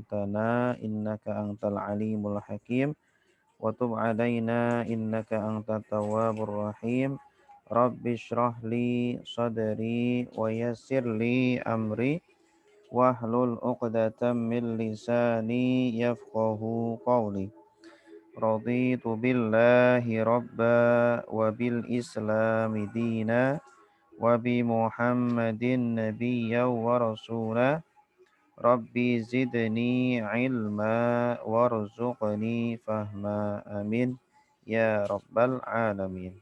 تنا إنك أنت العليم الحكيم وتب علينا إنك أنت التواب الرحيم رب اشرح لي صدري ويسر لي أمري واحلل عقدة من لساني يفقه قولي رضيت بالله ربا وبالإسلام دينا وبمحمد نبيا ورسولا ربي زدني علما وارزقني فهما amin ya rabbal alamin.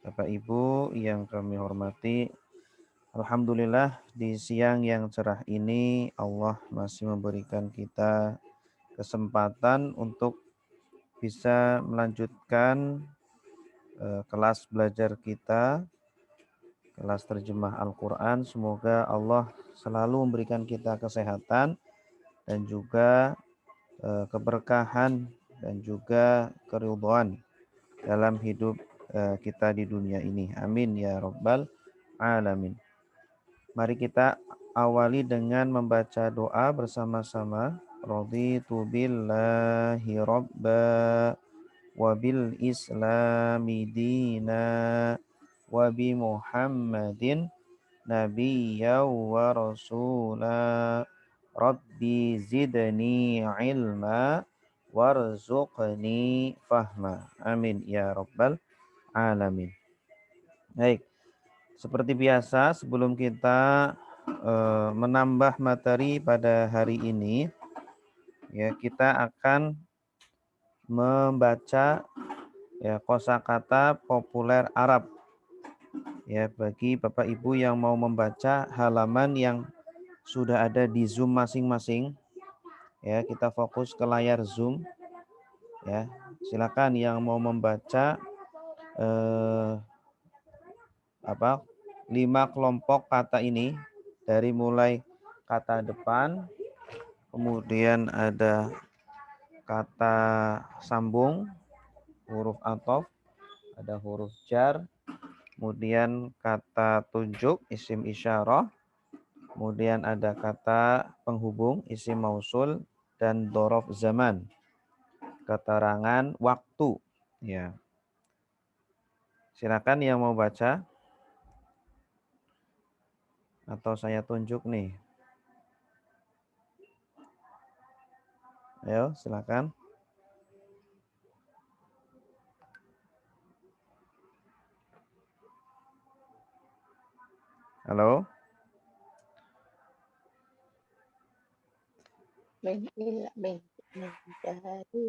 Bapak Ibu yang kami hormati, alhamdulillah di siang yang cerah ini Allah masih memberikan kita kesempatan untuk bisa melanjutkan kelas belajar kita, kelas terjemah Al-Quran. Semoga Allah selalu memberikan kita kesehatan dan juga keberkahan dan juga keridhaan dalam hidup kita di dunia ini. Amin ya rabbal alamin. Mari kita awali dengan membaca doa bersama-sama. Raditu billahi rabba wa bil islami dina wa bi muhammadin nabiyya wa rasula rabbi zidni ilma warzuqni fahma amin ya rabbal alamin. Baik, seperti biasa sebelum kita menambah materi pada hari ini ya, kita akan membaca ya kosakata populer Arab ya, bagi Bapak Ibu yang mau membaca halaman yang sudah ada di Zoom masing-masing ya. Kita fokus ke layar Zoom ya. Silakan yang mau membaca 5 kelompok kata ini, dari mulai kata depan, kemudian ada kata sambung, huruf athof, ada huruf jar, kemudian kata tunjuk, isim isyarah, kemudian ada kata penghubung, isim mausul, dan dhorof zaman, keterangan waktu. Ya, silakan yang mau baca atau saya tunjuk nih. Ayo, silakan. Halo.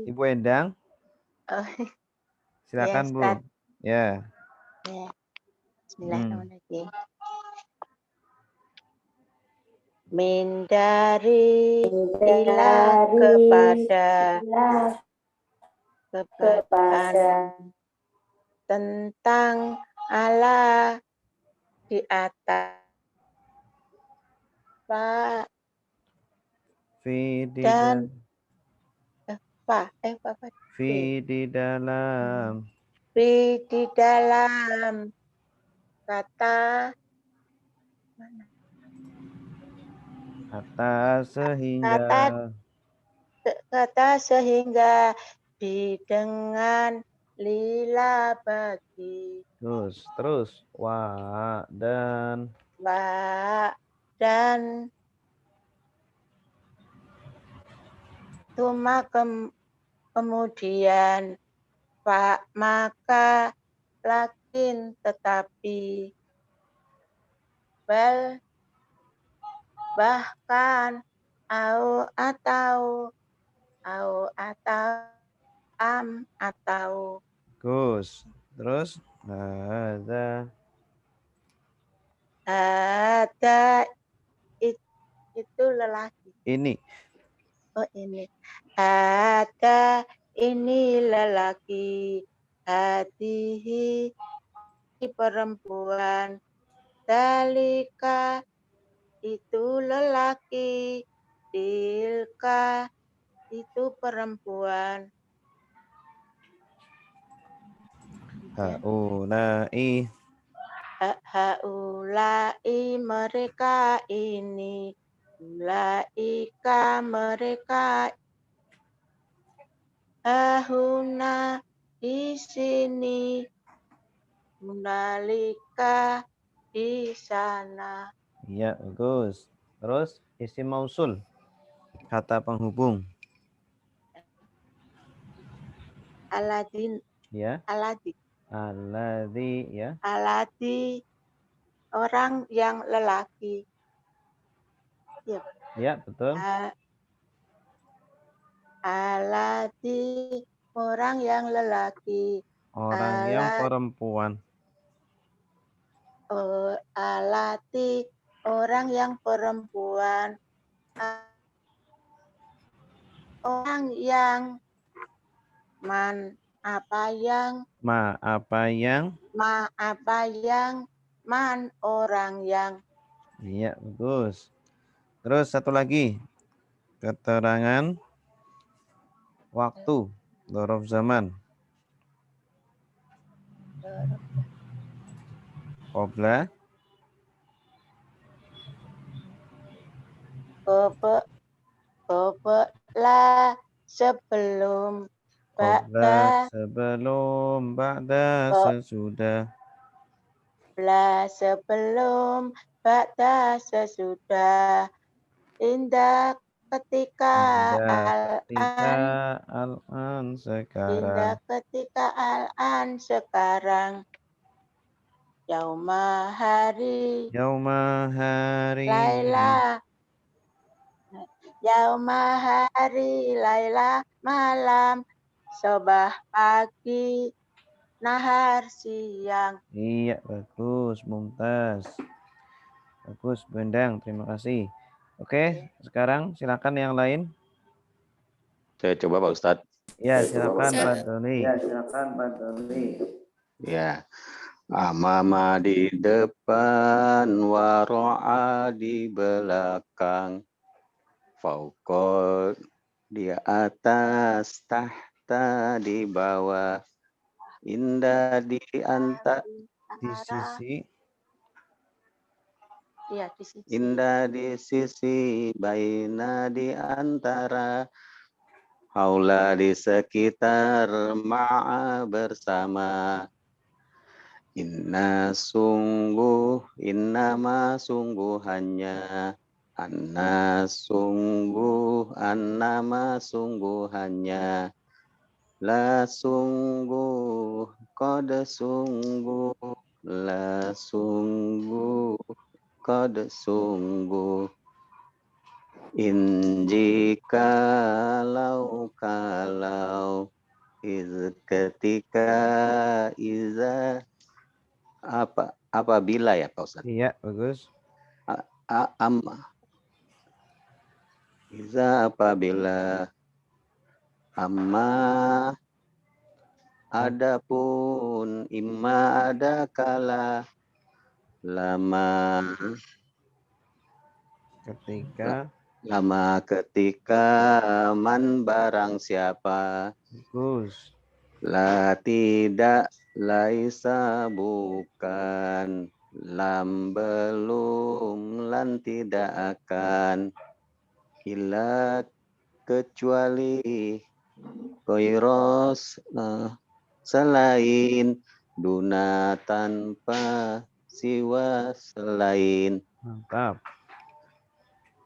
Ibu Endang. Oh, Silakan ya, Bu. Ustaz. Ya. Ya. Bismillahirrahmanirrahim. Min dari ila kepada tentang ala di atas Pak dan di dalam di dalam kata sehingga dengan lila bagi terus wa dan tuma kemudian Pak maka lakin tetapi bal bahkan atau atau Gus. Terus ada itu lelaki. Ini. Oh ini. Ada ini lelaki. Hadihi perempuan. Dalika itu lelaki. Tilka itu perempuan. Haulai. Haulai mereka ini. Ulaika mereka ahuna di sini, hunalika di sana. Iya, bagus. Terus isim mausul, kata penghubung. Aladin, Ya, aladi, alladzi ya. aladi orang yang lelaki. Ya, Ya, betul. aladi orang yang lelaki. Orang yang perempuan. Alati orang yang perempuan. Orang yang apa yang orang yang. Iya, bagus. Terus satu lagi, keterangan waktu, dzaraf zaman. Qabla, Qabla sebelum, qabla ba'da sebelum, ba'da sesudah. qabla sebelum, ba'da sesudah. Indah ketika Ketika al-an, al-an indah sekarang. ketika al-an sekarang. Yauma hari, Yauma hari ini. Laila. Yauma hari, Laila malam, sobah pagi, nahar siang. Iya, bagus, Mumtaz. Bagus, Bu Endang, terima kasih. Oke, sekarang silakan yang lain. Saya coba Pak Ustadz. Ya, silakan Pak Doni. Ya, amama di depan, waro'a di belakang, fauqo di atas, tahta di bawah, indah di antara, Di sisi, Iya, di sisi. indah di sisi, baina di antara, haula di sekitar, ma'a bersama. Inna sungguh, innama sungguhannya, anna sungguh, annama sungguhannya, la sungguh, kode sungguh, la sungguh, kode sungguh. Kalau, ketika, iza, apabila ya Pak Ustaz. iya, bagus. Iza apabila, amma adapun, imma ada kala, lama ketika, man barang siapa, Bagus. la tidak, laisa bukan, lam belum, lan tidak akan, ila kecuali, koiros selain, duna tanpa, siwa selain. Mantap.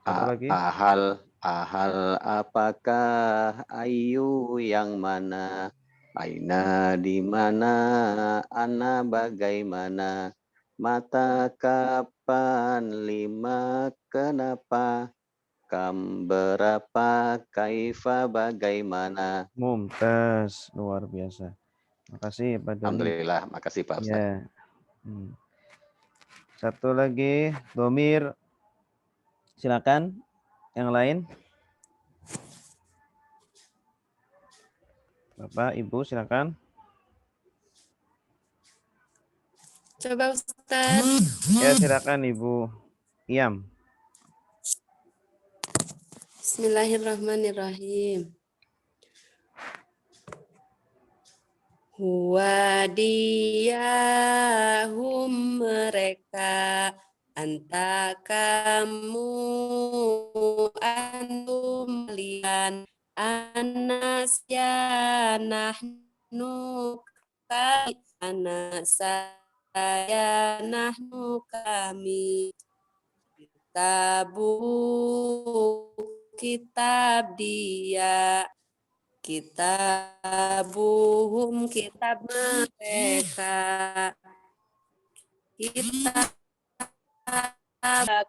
Satu lagi. Ahal apakah, ayu yang mana, aina di mana, ana bagaimana, mata kapan, lima kenapa, kam berapa, kaifa bagaimana. Mumtaz, luar biasa. Makasih Pak Doni. Alhamdulillah, makasih Pak Ustaz. Ya. Satu lagi, domir. Silakan yang lain. Bapak, Ibu, silakan. Coba Ustaz. Ya, silakan Ibu Iyam. Bismillahirrahmanirrahim. Huwa diyahum mereka, anta kamu, antum kalian, anas ya nahnu kami, anas saya nahnu kami. Kitabu kitab dia, kitabuhum kitab mereka, kitab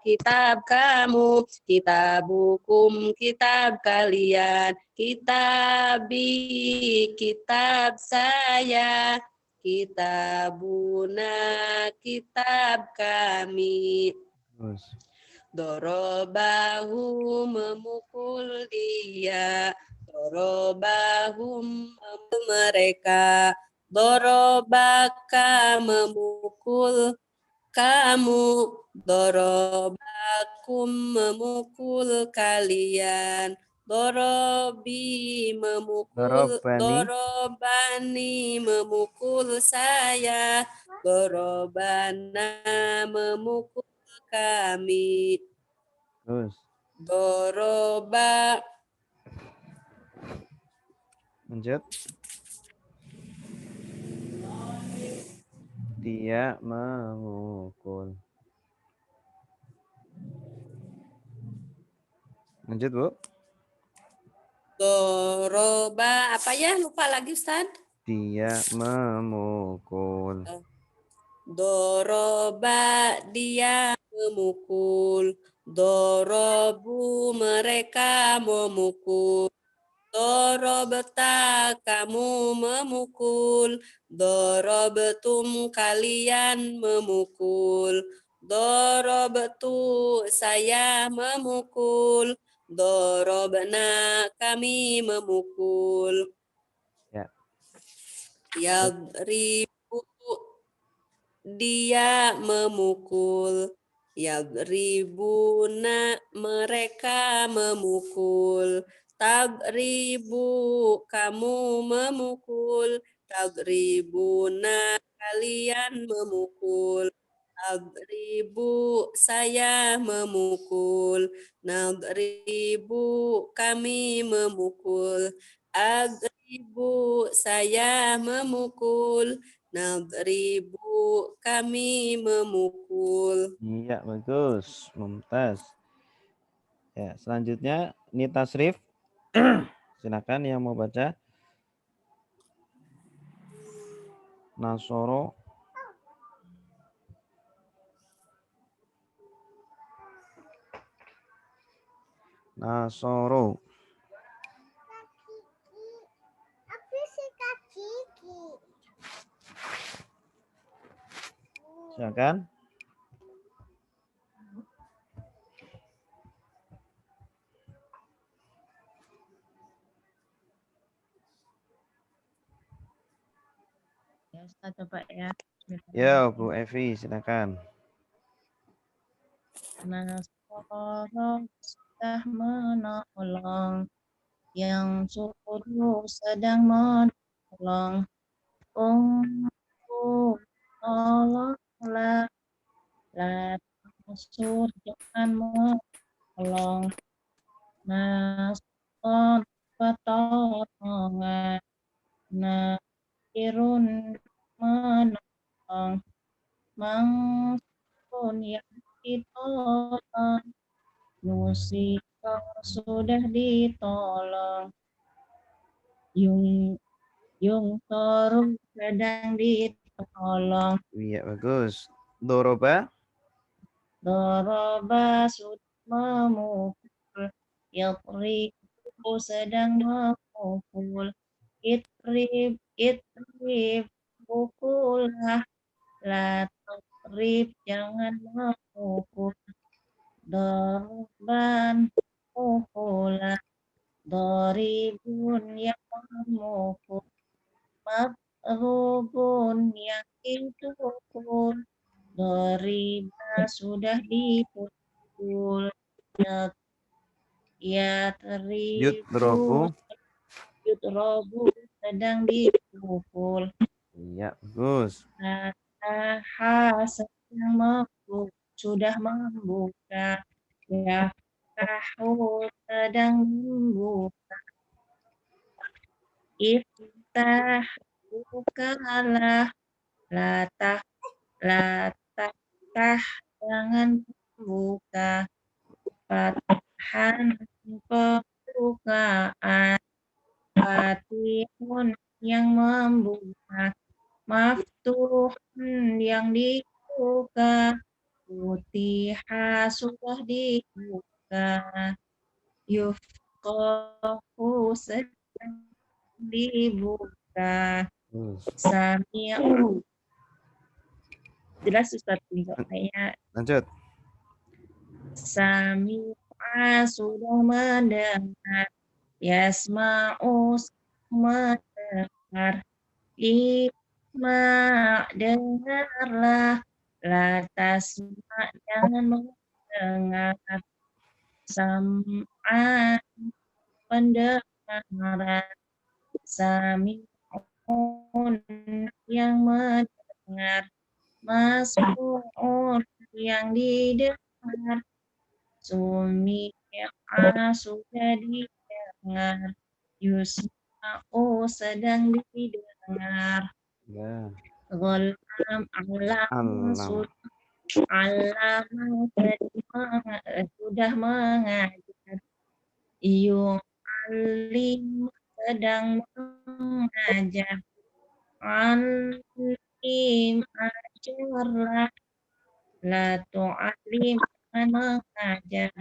kitab kamu, kitabukum kitab kalian, kitabi kitab saya, kitabuna kitab kami. Terus. Dorobahu memukul dia, dorobahum mereka, dorobaka memukul kamu, dorobakum memukul kalian, dorobi memukul, Dorobani. dorobani memukul saya, dorobana memukul kami. Terus. Doroba Lanjut. Dia memukul. Lanjut, Bu. doroba apa ya? Lupa lagi, Ustaz. Dia memukul. Doroba dia memukul. Dorobu mereka memukul. Dorobta kamu memukul. Dorobetum kalian memukul. Dorobtu saya memukul. Dorobna kami memukul. Ya. Yadribu dia memukul. Yadribuna mereka memukul. Tadribu kamu memukul. Tadribuna kalian memukul. Tadribu saya memukul. Nadribu kami memukul. Adribu saya memukul. Nadribu kami memukul. Iya, bagus. Mumtaz. Ya, selanjutnya ini tasrif. Silakan yang mau baca. Nasoro. Nasoro. Silakan. Ya, Ustaz, coba ya. Ya, Bu Evi, silakan. Nasoro sudah menolong, yang suruh sedang menolong. Tolonglah, Nasur jangan menolong. Nason pertolongan. Nasirun menolong. Mangsun yang ditolong. Nusika sudah ditolong. Yung Toru sedang ditolong. Iya, bagus. Doroba. Doroba sudah memukul. Yatribu sedang memukul. Itrib pukullah. La tatrib jangan memukul. Doroban pukullah. Doribun yang memukul. Matrubun yang dipukul. Doriba sudah dipukul. Ya Yudrobu. Yudrobu sedang dipukul. Iya, bagus. Ataha sedang memukul. sudah membuka. Yaftahu sedang membuka. Iftah bukalah. Latah latah jangan membuka. Fathan pembukaan. Fatihun yang membuka. Maftuhun yang dibuka. Futiha sudah dibuka. Yufqahu sedang dibuka. Sami'u. Jelas Ustaz ayat. Lanjut. Sami'a sudah mendengar. Yasma'u mendengar. Isma dengarlah. La tasma jangan mendengar. Sam'an pendengaran. Sami'un yang mendengar. Mas'un yang didengar. Sumi'a sudah didengar. Yusma'u sedang didengar. Ya. Ghalam alam sudah sudah mengajar. Yu'alim sedang mengajar. Alim ajarlah. La tu'alim mengajar.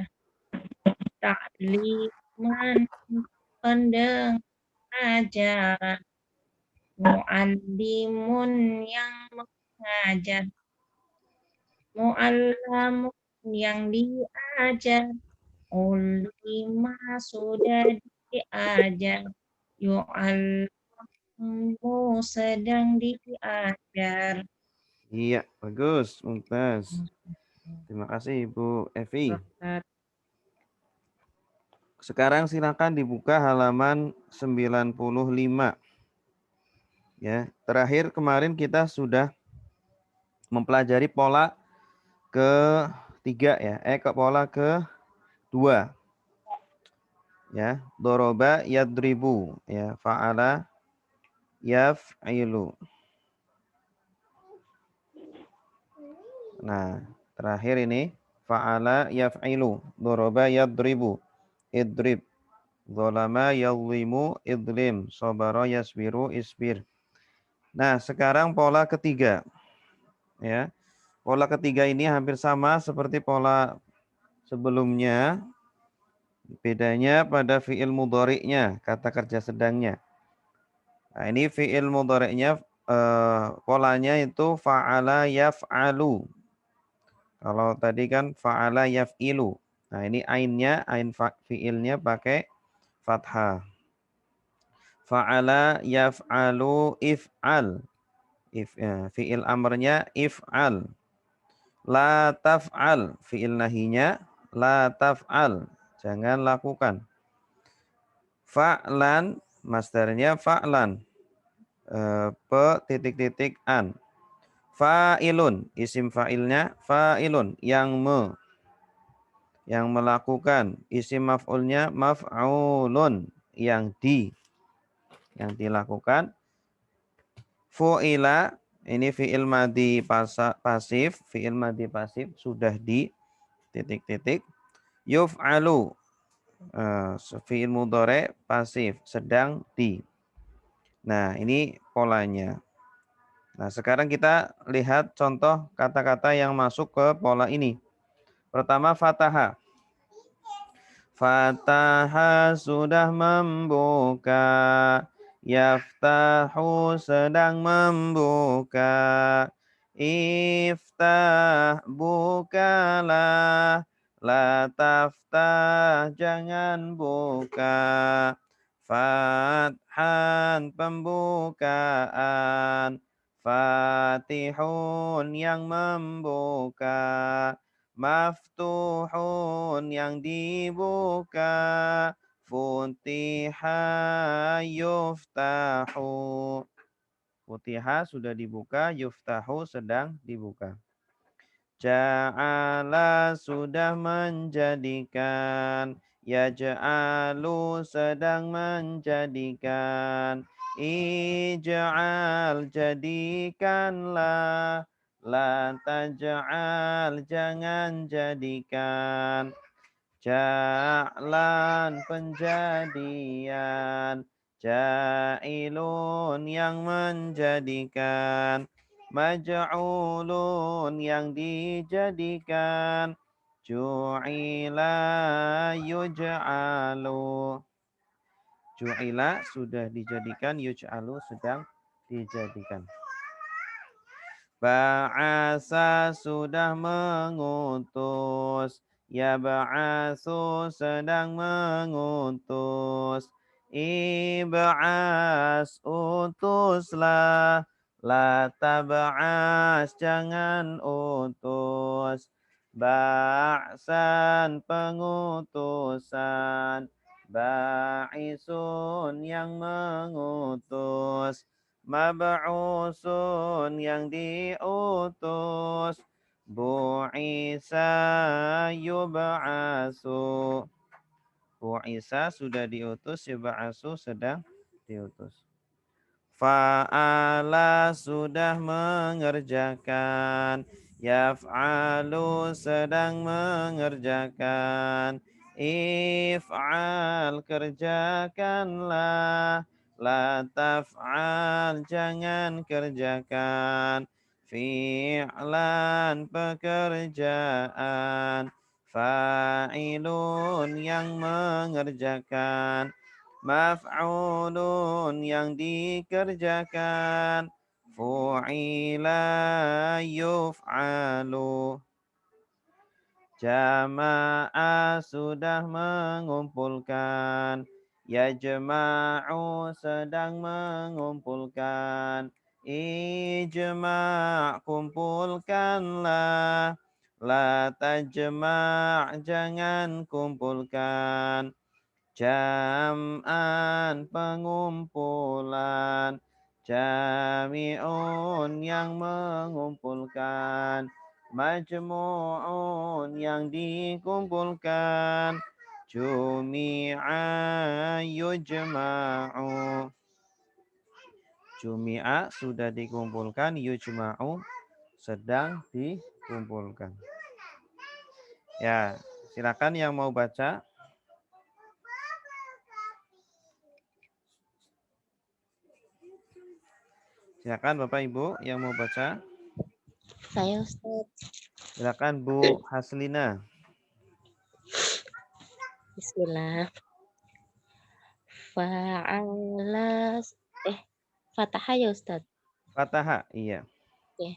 Ta'liman pendengaran. Mu'allimun yang mengajar. Mu'allamun yang diajar. Ulima sudah diajar. Yu'allimu sedang diajar. Iya, bagus, mumtaz. Terima kasih Ibu Evi. Sekarang silakan dibuka halaman 95. Ya, terakhir kemarin kita sudah mempelajari pola ketiga ya, pola kedua. Ya, doroba yadribu, ya, fa'ala yaf'ilu. Nah, terakhir ini fa'ala yaf'ilu, doroba yadribu, idrib, zolama yadlimu, idlim, sobara yasbiru, isbir. Nah, sekarang pola ketiga. Ya, pola ketiga ini hampir sama seperti pola sebelumnya. Bedanya pada fi'il mudhari'nya, kata kerja sedangnya. Nah, ini fi'il mudhari'nya polanya itu fa'ala yaf'alu. Kalau tadi kan fa'ala yaf'ilu. Nah, ini ainnya, ain fi'ilnya pakai fathah. Fa'ala yaf'alu if'al. Fi'il amrnya if'al. La taf'al. Fi'il nahinya la taf'al. Jangan lakukan. Fa'lan. Masdarnya fa'lan. An. Fa'ilun, isim fa'ilnya fa'ilun, yang melakukan. Isim maf'ulnya maf'ulun, yang dilakukan. Fu'ila, ini fi'il madhi pasif, fi'il madhi pasif sudah di titik-titik. Yuf'alu, fi'il mudhari pasif sedang di. Nah, ini polanya. Nah, sekarang kita lihat contoh kata-kata yang masuk ke pola ini. Pertama, fataha. Fataha sudah membuka. Yaftahu sedang membuka. Iftah bukalah. La taftah jangan buka. Fathan pembukaan. Fatihun yang membuka. Maftuhun yang dibuka. Futiha yuftahu. Futiha sudah dibuka, yuftahu sedang dibuka. Ja'ala sudah menjadikan. Yaj'alu sedang menjadikan. Ij'al jadikanlah. La taj'al jangan jadikan. Ja'lan penjadian. Ja'ilun yang menjadikan. Maj'ulun yang dijadikan. Ju'ila yuj'alu. Ju'ila sudah dijadikan. Yuj'alu sedang dijadikan. Ba'asa sudah mengutus. Ya ba'asu sedang mengutus. Ib'as utuslah. La tab'as jangan utus. Ba'san pengutusan. Ba'isun yang mengutus. Mab'usun yang diutus. Bu'isa yub'asu. Bu'isa sudah diutus, yub'asu sedang diutus. Fa'ala sudah mengerjakan. Yaf'alu sedang mengerjakan. If'al kerjakanlah. La taf'al jangan kerjakan. Fi'lan pekerjaan. Fa'ilun yang mengerjakan. Maf'ulun yang dikerjakan. Fu'ila yuf'alu. Jama'a sudah mengumpulkan. Yajma'u sedang mengumpulkan. Ijma' kumpulkanlah. La tajma' jangan kumpulkan. Jam'an pengumpulan. Jami'un yang mengumpulkan. Majmu'un yang dikumpulkan. Jumi'a yujma'u. Jumi'a sudah dikumpulkan. Yujma'u sedang dikumpulkan. Ya, silakan yang mau baca. Silakan Bapak Ibu yang mau baca. Saya Ustaz. Silakan Bu Haslina. Bismillah. Fa'ala Fataha ya Ustaz. Fataha, iya. Oke.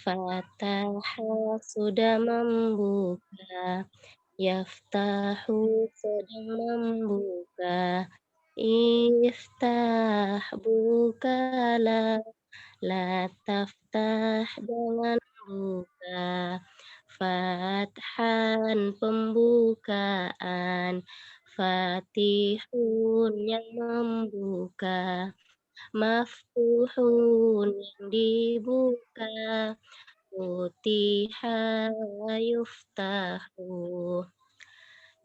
Fataha sudah membuka. Yaftahu sedang membuka. Iftah bukalah. La taftah jangan buka. Fathan pembukaan. Fatihun yang membuka. Maftuhun yang dibuka. Futiha yuftahu.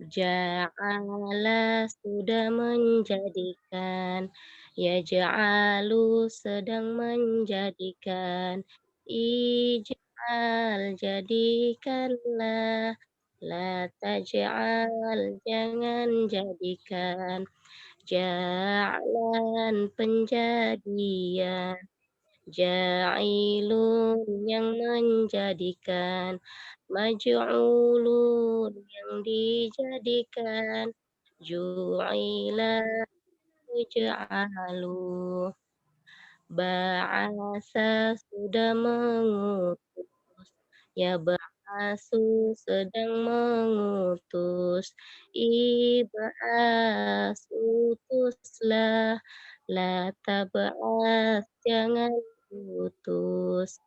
Ja'ala sudah menjadikan. Yaj'alu sedang menjadikan. Ij'al jadikanlah. La taj'al jangan jadikan. Ja'lan penjadian. Ja'ilun yang menjadikan. Maj'ulun yang dijadikan. Ju'ila yuj'alu. Ba'asa sudah mengutus. Ya ba'asu sedang mengutus. Ib'as utuslah. La tab'as jangan utus.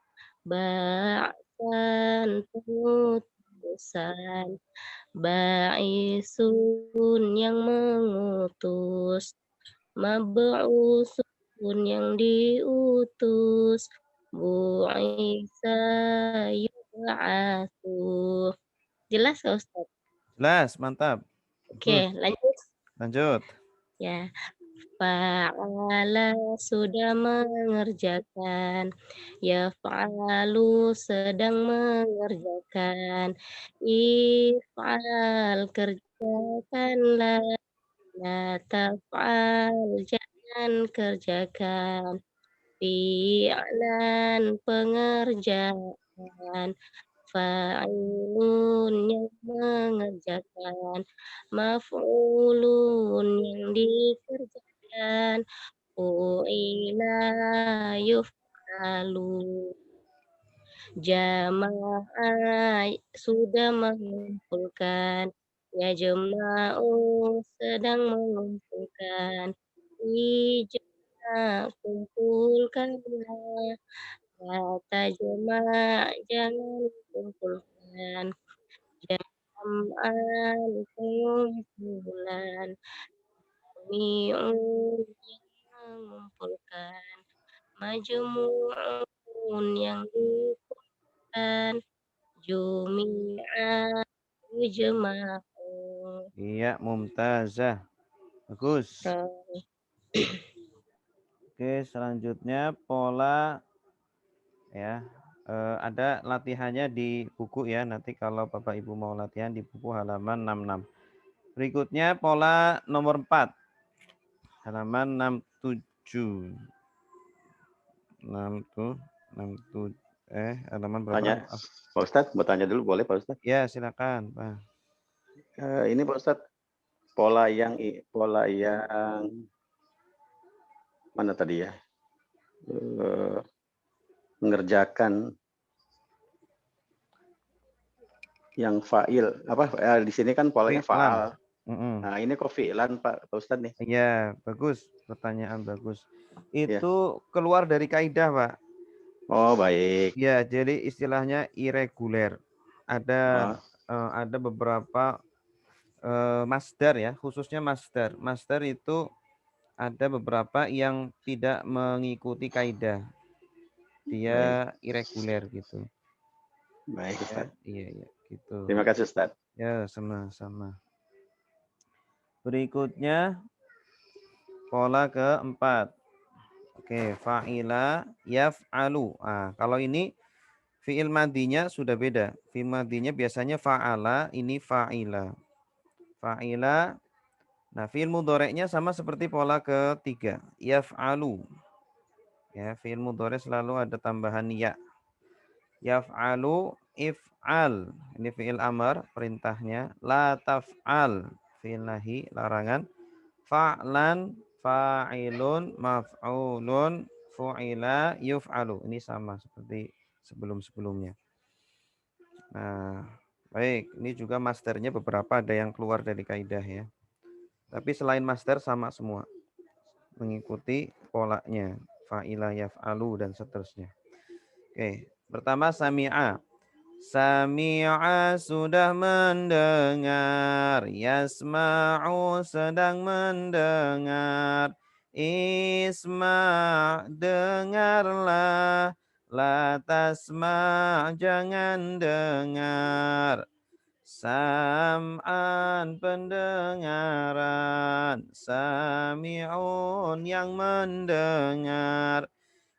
Ba'san pengutusan. Ba'isun yang mengutus. Mab'usun yang diutus. Bu'isa tab'atsu. Jelas nggak Ustaz? Jelas, mantap. Oke, Bagus. lanjut. Lanjut. Ya, fa'ala sudah mengerjakan, yaf'alu sedang mengerjakan, if'al kerjakanlah, la taf'al jangan kerjakan, fi'lan pengerjaan, fa'ilun yang mengerjakan, maf'ulun yang dikerjakan, fu'ila yuf'alu. Jamaah sudah mengumpulkan, ya jama'u sedang mengumpulkan, ijma' kumpulkanlah, kata jama' jangan kumpulkan, jam'an pengumpulan, jami'un yang mengumpulkan, majmu'un yang dikumpulkan, jumi'a yujma'u. Iya, mumtazah. Bagus. Oke, selanjutnya pola ya. Ada latihannya di buku ya. Nanti kalau Bapak Ibu mau latihan di buku halaman 66. Berikutnya pola nomor 4. Halaman 67. 67 halaman berapa? Tanya, Pak Ustadz, mau tanya dulu boleh Pak Ustadz? Ya, silakan, Pak. Ini Pak Ustadz, pola yang mana tadi ya? Mengerjakan yang fa'il apa di sini kan polanya fa'al. Nah, ini kok fi'lan Pak Ustadz nih. Iya, bagus. Pertanyaan bagus. Itu keluar dari kaidah, Pak. Oh, baik. Ya, jadi istilahnya irregular. Ada beberapa masdar ya, khususnya masdar. Masdar itu ada beberapa yang tidak mengikuti kaidah. Dia irregular gitu. Baik, Ustaz. Iya, gitu. Terima kasih, Ustaz. Ya, sama-sama. Berikutnya pola keempat. Oke, fa'ila yaf'alu. Kalau ini fi'il madinya sudah beda. Fi'il madinya biasanya fa'ala, ini fa'ila. Fa'ila. Nah, fi'il mudhari'nya sama seperti pola ketiga. Yaf'alu. Ya, fi'il mudhari' selalu ada tambahan ya. Yaf'alu if'al. Ini fi'il amr, perintahnya. La taf'al. Fi'il nahi, larangan. Fa'lan, fa'ilun, maf'ulun, fu'ila, yuf'alu. Ini sama seperti sebelum-sebelumnya. Nah, baik. Ini juga masternya beberapa ada yang keluar dari kaidah ya. Tapi selain master sama semua. Mengikuti polanya. Fa'ila, yaf'alu, dan seterusnya. Oke. Pertama, sami'a. Sami'a sudah mendengar, yasma'u sedang mendengar, isma' dengarlah, la tasma' jangan dengar, sam'an pendengaran, sami'un yang mendengar,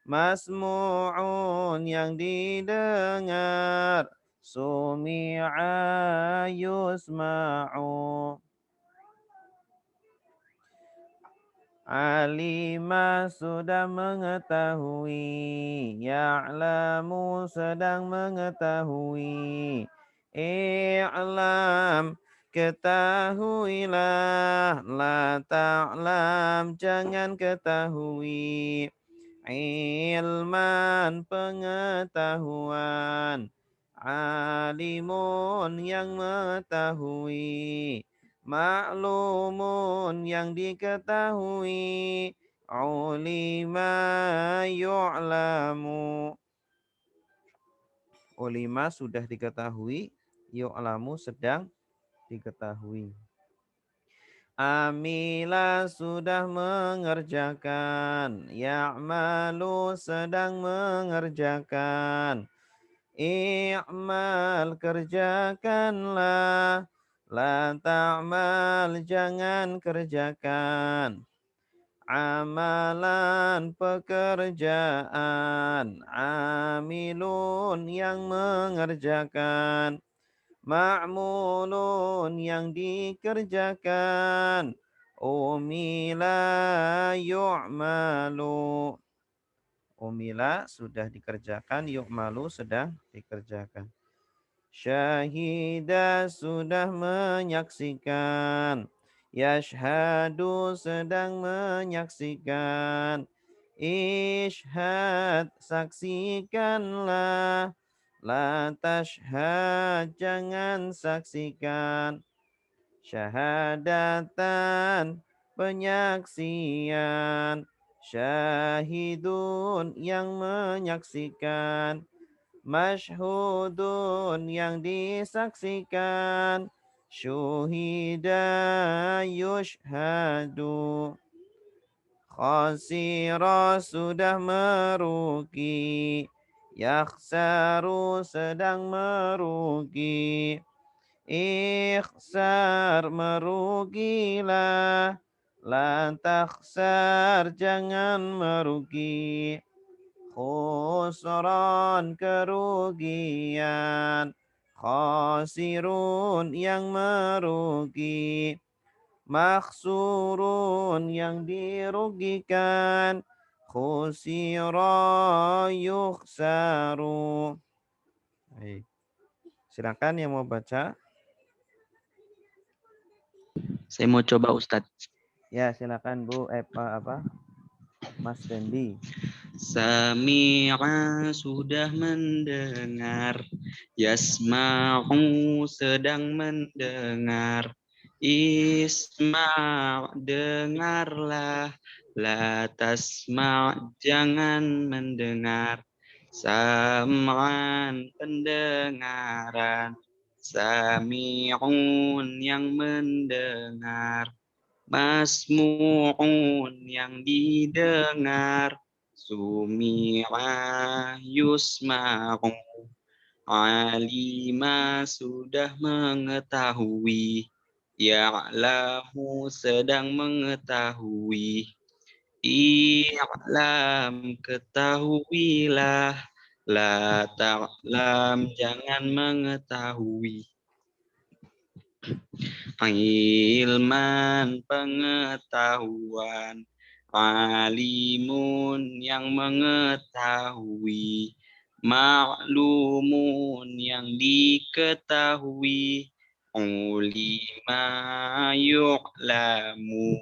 masmu'un yang didengar, sumi'a yusma'u. Alima sudah mengetahui, ya'lamu sedang mengetahui, i'lam ketahuilah, la ta'lam jangan ketahui, ilman pengetahuan, alimun yang mengetahui, ma'lumun yang diketahui, ulima yu'lamu. Ulima sudah diketahui, yu'lamu sedang diketahui. Amila sudah mengerjakan, ya'malu sedang mengerjakan, I'mal kerjakanlah. La ta'mal jangan kerjakan. Amalan pekerjaan. Amilun yang mengerjakan. Ma'mulun yang dikerjakan. Umila yu'malu. Umila sudah dikerjakan, yu'malu sedang dikerjakan. Syahida sudah menyaksikan. Yashhadu sedang menyaksikan. Ishhad saksikanlah. La tashhad jangan saksikan. Syahadatan penyaksian. Syahidun yang menyaksikan. Masyhudun yang disaksikan. Syuhida yushhadu. Khasira sudah merugi. Yakhsaru sedang merugi. Ikhsar merugilah. La takhsar jangan merugi. Khusran kerugian. Khasirun yang merugi. Makhsurun yang dirugikan. Khusira yukhsaru. Baik. Silakan yang mau baca. Saya mau coba Ustadz. Ya, silakan Bu. Mas Dendi. Sami'a sudah mendengar. Yasma'u sedang mendengar. Isma' dengarlah. La tasma' jangan mendengar. Sam'an pendengaran. Sami'un yang mendengar. Masmu'un yang didengar. Sumi'a yusma'u. Alima sudah mengetahui. Ya'lamu sedang mengetahui. I'lam ketahuilah. La ta'lam jangan mengetahui. Ilman pengetahuan. Alimun yang mengetahui. Ma'lumun yang diketahui. Ulima yu'lamu.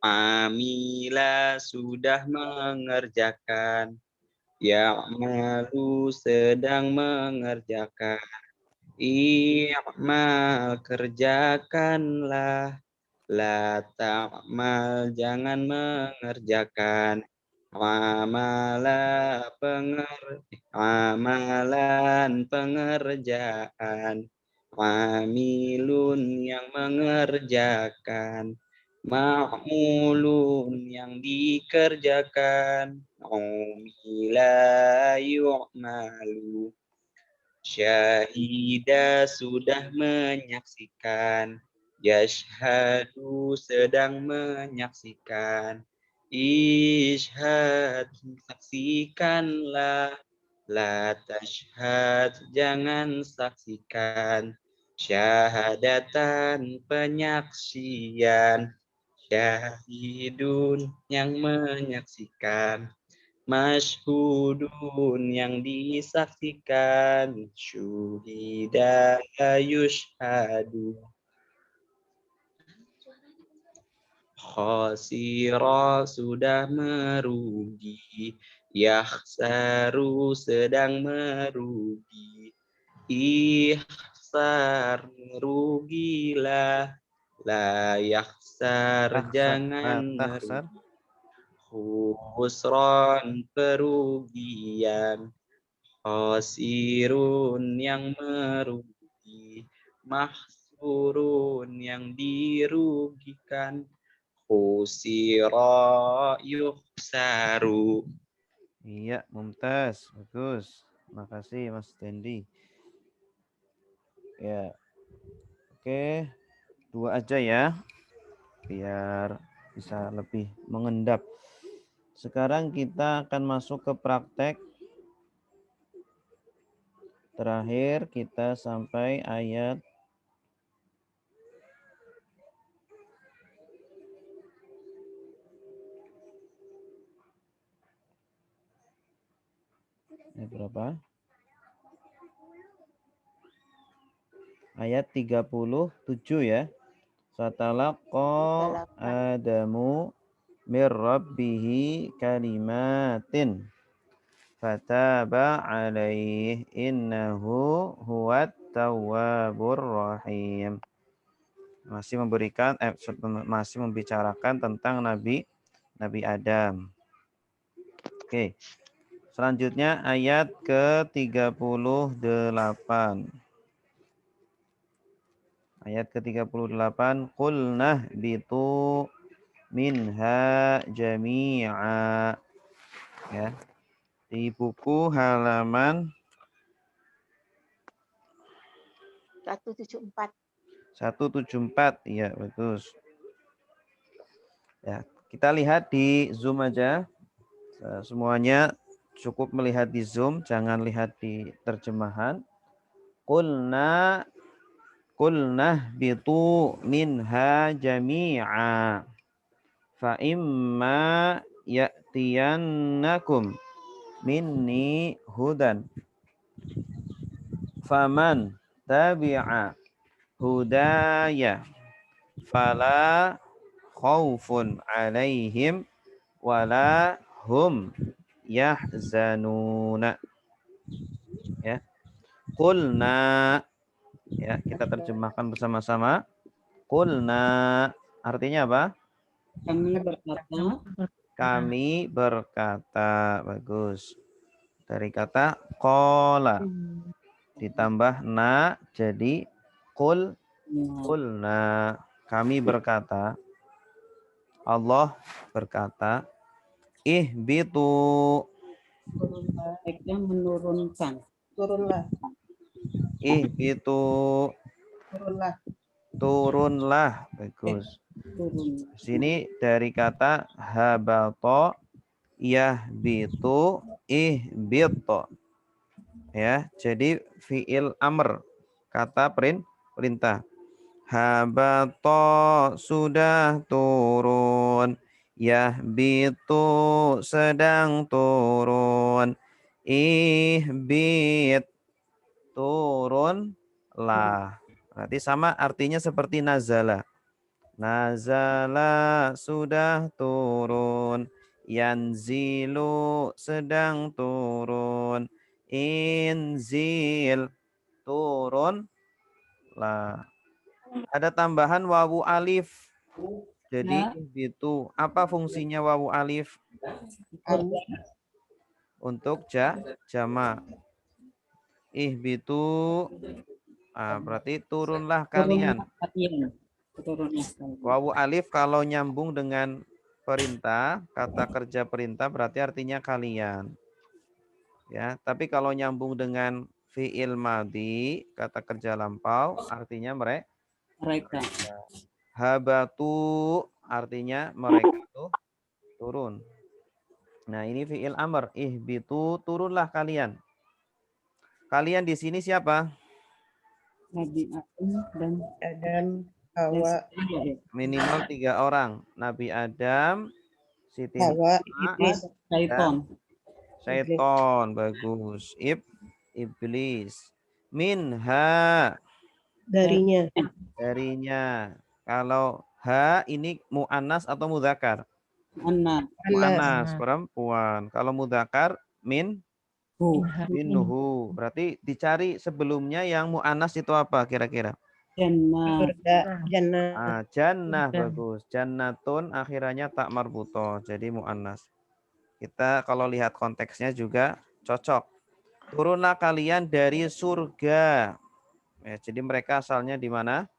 Amila sudah mengerjakan. Ya'malu sedang mengerjakan. I'mal kerjakanlah. La ta'mal jangan mengerjakan. Amalan pengerjaan. Amilun yang mengerjakan. Ma'mulun yang dikerjakan. Umila yu'malu. Syahida sudah menyaksikan. Yashhadu sedang menyaksikan. Ishhad saksikanlah. La tashhad jangan saksikan. Syahadatan penyaksian. Syahidun yang menyaksikan. Masyhudun yang disaksikan. Syuhida yushhadu. Khasira sudah merugi. Yakhsaru sedang merugi. Ikhsar merugilah. La yakhsar jangan merugi. Khusran kerugian. Khasirun yang merugi. Mahsurun yang dirugikan. Khusira yukhsaru. Iya, mumtaz. Bagus. Makasih Mas Dendi. Ya, oke. 2 aja ya, biar bisa lebih mengendap. Sekarang kita akan masuk ke praktek. Terakhir kita sampai ayat berapa? Ayat 37 ya. Fatalaqa 38. Adamu mir rabbihi kalimatin fataba alaih innahu huwat tawwabur rahim. Masih membicarakan tentang Nabi Adam. Oke. Selanjutnya ayat ke-38. Ayat ke-38, qulnah bitu minha jami'a. Ya. Di buku halaman 174. 174. Iya, bagus. Ya, kita lihat di Zoom aja. Semuanya cukup melihat di Zoom, jangan lihat di terjemahan. Qulnah bitu minha jami'a. Fa imma ya'tiyannakum minni hudan. Faman tabi'a hudaya fala khaufun alaihim wala hum yahzanuna. Ya. Qulna, ya, kita terjemahkan bersama-sama. Qulna artinya apa? Kami berkata. Bagus. Dari kata qala ditambah na jadi qulna. Kami berkata. Allah berkata, ihbitu. Menurunkan. Ihbitu. Turunlah. Bagus. Di sini dari kata habato yahbitu ihbito. Ya, jadi fiil amr, kata perintah. Habato sudah turun, yahbitu sedang turun, ihbit turunlah. Berarti sama artinya seperti nazala. Nazala sudah turun, yanzilu sedang turun, inzil turunlah. Ada tambahan wawu alif. Jadi itu apa fungsinya wawu alif? Untuk jama. Ihbitu. Berarti turunlah kalian. Wawu alif kalau nyambung dengan perintah, kata kerja perintah berarti artinya kalian. Ya, tapi kalau nyambung dengan fiil madhi, kata kerja lampau, artinya mereka. Habatu artinya mereka itu turun. Nah, ini fiil amr, ihbitu turunlah kalian. Kalian di sini siapa? Nabi Adam dan Hawa. Minimal 3 orang. Nabi Adam, Siti Hawa, Iblis, Syaiton. Bagus. Iblis. Minha. Darinya. Kalau ha ini mu'annas atau mudzakkar? Mu'annas, perempuan. Kalau mudzakkar minhu. Berarti dicari sebelumnya yang mu'annas itu apa kira-kira? Jannah. Bagus. Jannatun akhirannya tak marbuto. Jadi mu'annas. Kita kalau lihat konteksnya juga cocok. Turunlah kalian dari surga. Ya, jadi mereka asalnya di mana?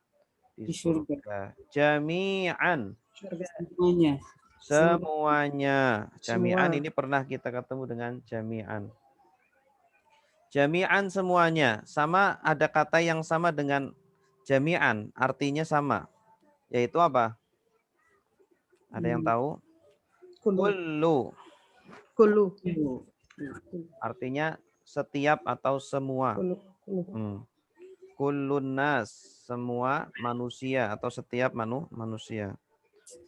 Di surga. Jami'an. Semuanya. Jami'an ini pernah kita ketemu dengan jami'an. Jami'an semuanya. Sama, ada kata yang sama dengan jami'an. Artinya sama. Yaitu apa? Ada yang tahu? Kullu. Kulu. Artinya setiap atau semua. Kullun nas. Semua manusia atau setiap manusia.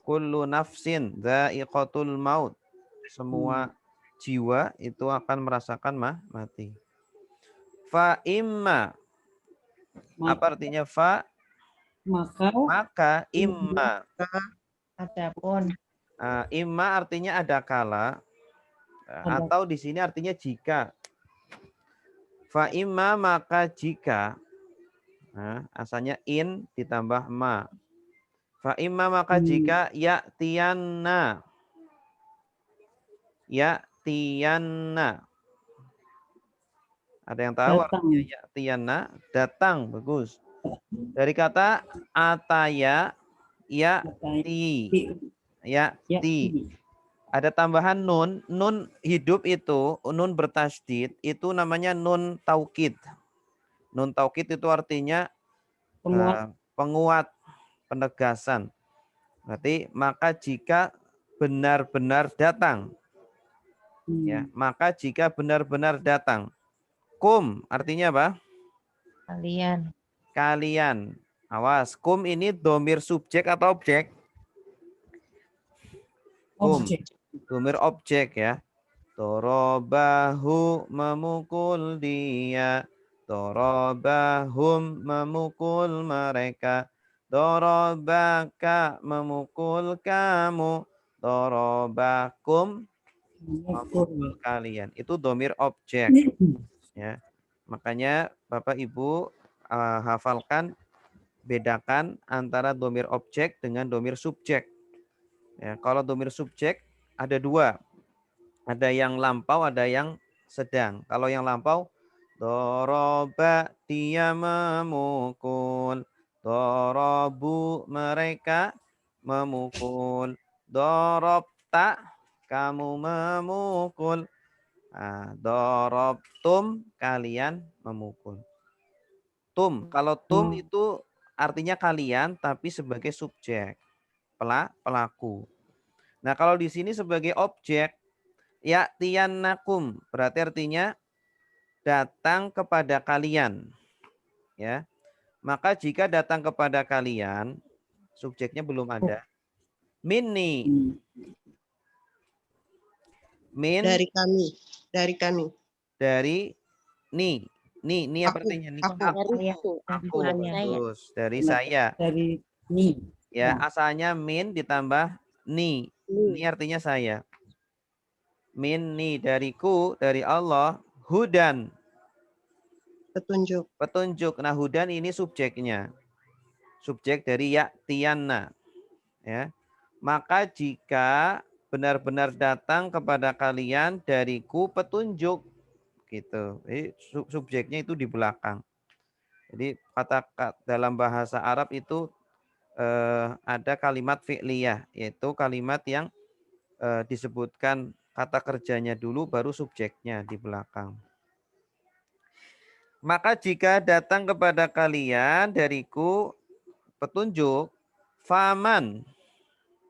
Kullu nafsin dha'iqatul maut. Semua jiwa itu akan merasakan mati. Fa imma. Apa artinya fa? Maka imma. Adapun Imma artinya ada kala atau di sini artinya jika. Fa imma maka jika. Asalnya in ditambah ma. Fa imma maka jika ya'tiyanna. Ya'tiyanna. Ada yang tahu artinya ya'tiyanna? Datang, bagus. Dari kata ataya ya'ti. Ya'ti. Ada tambahan nun. Nun hidup itu, nun bertasydid, itu namanya nun taukid. Nun taukid itu artinya penguat, penegasan. Berarti maka jika benar-benar datang. Ya, maka jika benar-benar datang. Kum artinya apa? kalian. Kalian. Awas, kum ini domir subjek atau objek? Kum. Domir objek ya. Dorobahu memukul dia. Dorobahum memukul mereka. Dorobaka memukul kamu. Dorobakum memukul kalian. Itu domir objek. Ya. Makanya Bapak Ibu hafalkan, bedakan antara domir objek dengan domir subjek. Ya, kalau domir subjek ada dua. Ada yang lampau, ada yang sedang. Kalau yang lampau, doroba dia memukul. Dorobu mereka memukul. Dorobta kamu memukul. Dorobtum kalian memukul. Tum, kalau tum itu artinya kalian tapi sebagai subjek, pelaku. Nah, kalau di sini sebagai objek, ya'tiyannakum berarti artinya datang kepada kalian. Ya. Maka jika datang kepada kalian, subjeknya belum ada. Minni. Min dari kami. Dari ni apa artinya? Aku bagus. Dari saya. Dari ni. Ya, asalnya min ditambah ni. Ini artinya saya. Minni dariku, dari Allah, hudan. Petunjuk. Nah, hudan ini subjeknya. Subjek dari ya'tiyanna. Ya. Maka jika benar-benar datang kepada kalian dariku petunjuk, gitu. Jadi subjeknya itu di belakang. Jadi kata dalam bahasa Arab itu ada kalimat fi'liyah, yaitu kalimat yang disebutkan kata kerjanya dulu baru subjeknya di belakang. Maka jika datang kepada kalian dariku petunjuk, faman.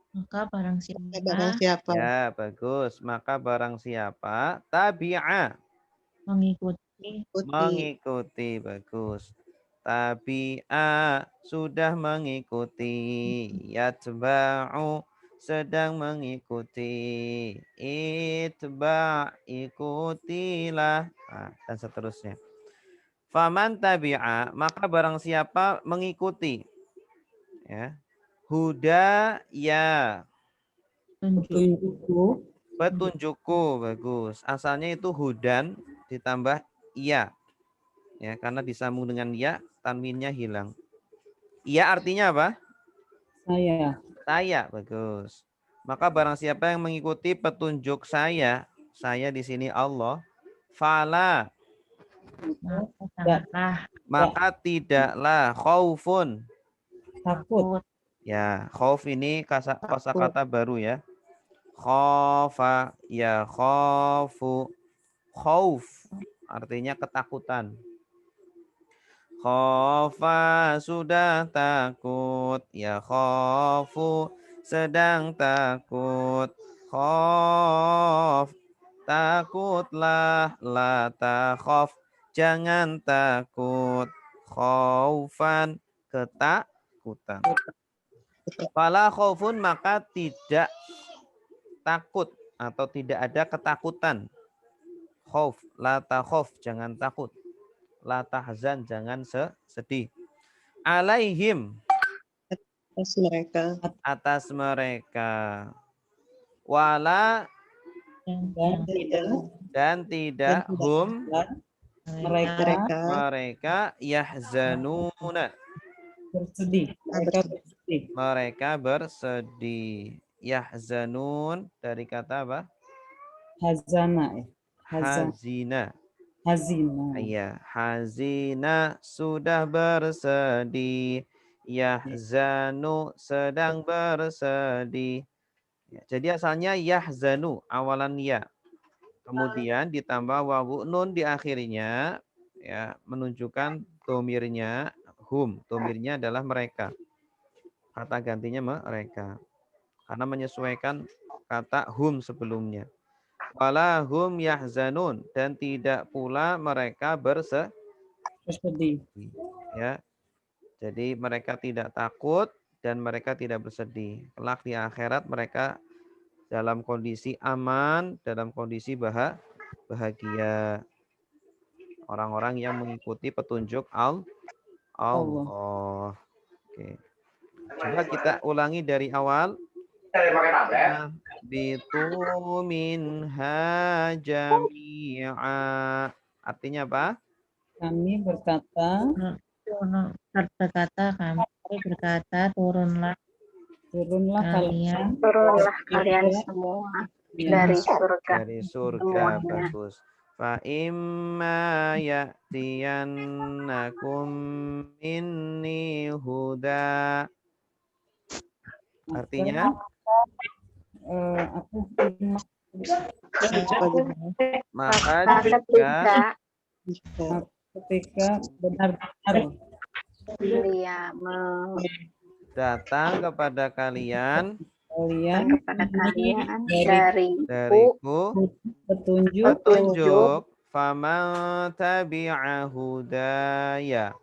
Maka barang siapa. Ya, bagus. Maka barang siapa tabi'a. Mengikuti, bagus. Tabi'a sudah mengikuti. Yatba'u sedang mengikuti. Itba' ikutilah. Dan seterusnya. Faman tabi'a, maka barang siapa mengikuti. Ya. Huda ya. Petunjukku, bagus. Asalnya itu hudan ditambah iya. Ya, karena disambung dengan ya, tanwinnya hilang. Iya artinya apa? Saya, bagus. Maka barang siapa yang mengikuti petunjuk saya di sini Allah, fala. Maka tidaklah khaufun. Takut. Ya, khauf ini kosakata baru ya. Khaufa ya khaufu. Khauf. artinya ketakutan. Khofa sudah takut, ya khofu sedang takut. Khof takutlah, la takhof jangan takut. Khaufan ketakutan. Fala khaufun maka tidak takut atau tidak ada ketakutan. Khauf, la takhof jangan takut. La tahzan jangan sedih. Alaihim atas mereka. Wala dan tidak hum mereka yahzanuna bersedih. mereka bersedih. Yahzanun dari kata apa? Hazana. Hazina. Hazina. Iya, hazina sudah bersedih. Yahzanu sedang bersedih. Ya, jadi asalnya yahzanu awalan ya. Kemudian ditambah wawu nun di akhirnya ya menunjukkan domirnya hum. Domirnya adalah mereka. Kata gantinya mereka. Karena menyesuaikan kata hum sebelumnya. Wala hum yahzanun dan tidak pula mereka bersedih. Ya. Jadi mereka tidak takut dan mereka tidak bersedih. Kelak di akhirat mereka dalam kondisi aman, dalam kondisi bahagia. Orang-orang yang mengikuti petunjuk Allah. Oke. Coba kita ulangi dari awal. Bitu minha jami'a. Artinya apa? Kami berkata turunlah kalian semua dari surga. Dari surga, bagus. Fa imma ya'tiyannakum minni huda. Artinya maka ketika benar-benar dia datang kepada kalian dariku petunjuk faman tabi'a hudaya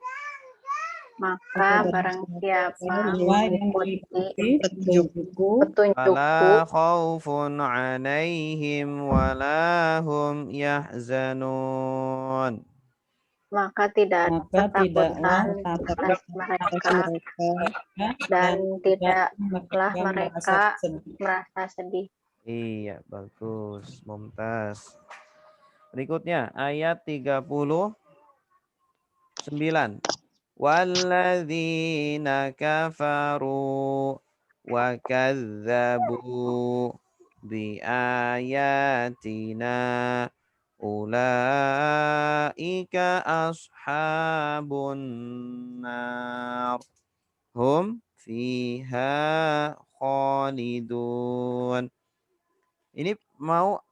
maka barang siapa mengikuti petunjukku fala khaufun 'alaihim wala hum yahzanun maka tidak ketakutan atas mereka dan tidaklah mereka merasa sedih. Iya, bagus, mumtaz. Berikutnya ayat 39. Walladzina kafaru wa kadzabu bi ayatina ulaika ashabun nar hum fiha khalidun. Ini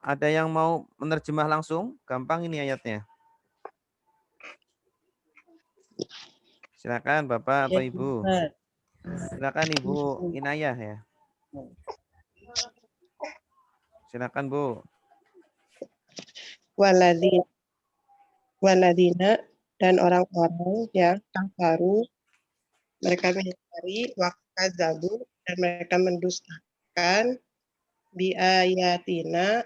ada yang mau menerjemah langsung? Gampang ini ayatnya. Silakan Bapak atau Ibu. Silakan Ibu Inayah ya. Silakan Bu. Waladina dan orang-orang yang kafaru mereka mengingkari wakazabu dan mereka mendustakan bi ayatina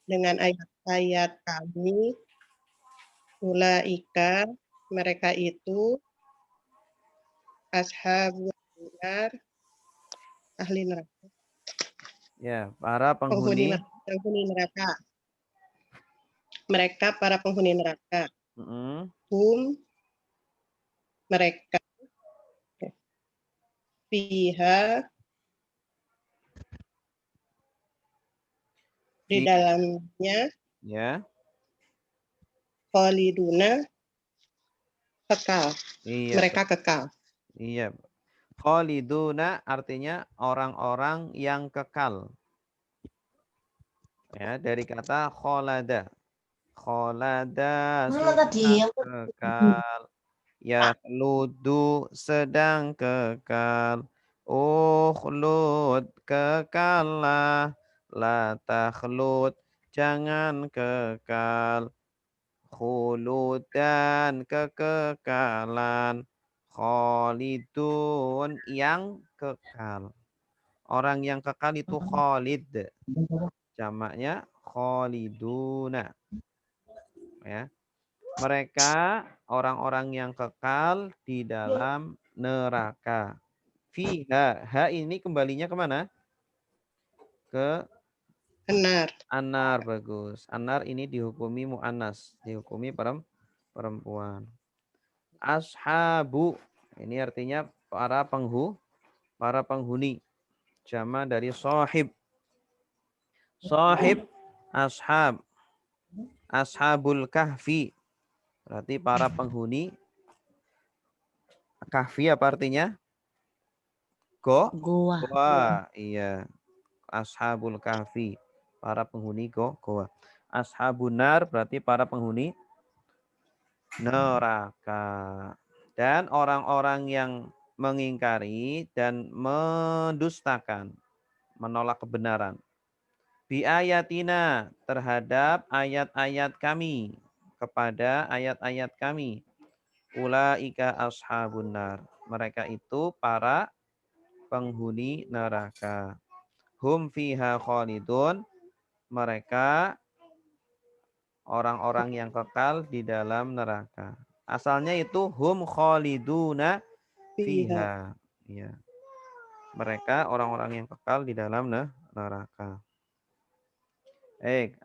dengan ayat-ayat kami ulaika mereka itu ashabun nar ahli neraka. Ya, para penghuni neraka. Mereka para penghuni neraka. Mereka fiha di dalamnya ya khaliduna kekal. Iya. Mereka kekal. Iya. Khaliduna artinya orang-orang yang kekal. Ya, dari kata kholada. Kholada sudah kekal. Yakhludu sedang kekal. Ukhlud kekallah. La takhlud jangan kekal. Khuludan kekekalan. Khalidun yang kekal. Orang yang kekal itu khalid. Jamaknya khaliduna. Ya. Mereka orang-orang yang kekal di dalam neraka. Fiha. Ha ini kembalinya kemana? Ke Benar. anar. Bagus. Anar ini dihukumi mu'annas. Dihukumi perempuan. Ashabu. Ini artinya para penghuni. Jama dari sahib. Sahib, ashab. Ashabul kahfi. Berarti para penghuni. Kahfi apa artinya? Goa. Iya. Ashabul kahfi. Para penghuni goa. Ashabun nar berarti para penghuni neraka. Dan orang-orang yang mengingkari dan mendustakan. Menolak kebenaran. Bi ayatina terhadap ayat-ayat kami. Kepada ayat-ayat kami. Ulaika ashabun nar. Mereka itu para penghuni neraka. Hum fiha khalidun. Mereka orang-orang yang kekal di dalam neraka. Asalnya itu hum khaliduna fiha. Ya. Mereka orang-orang yang kekal di dalam neraka.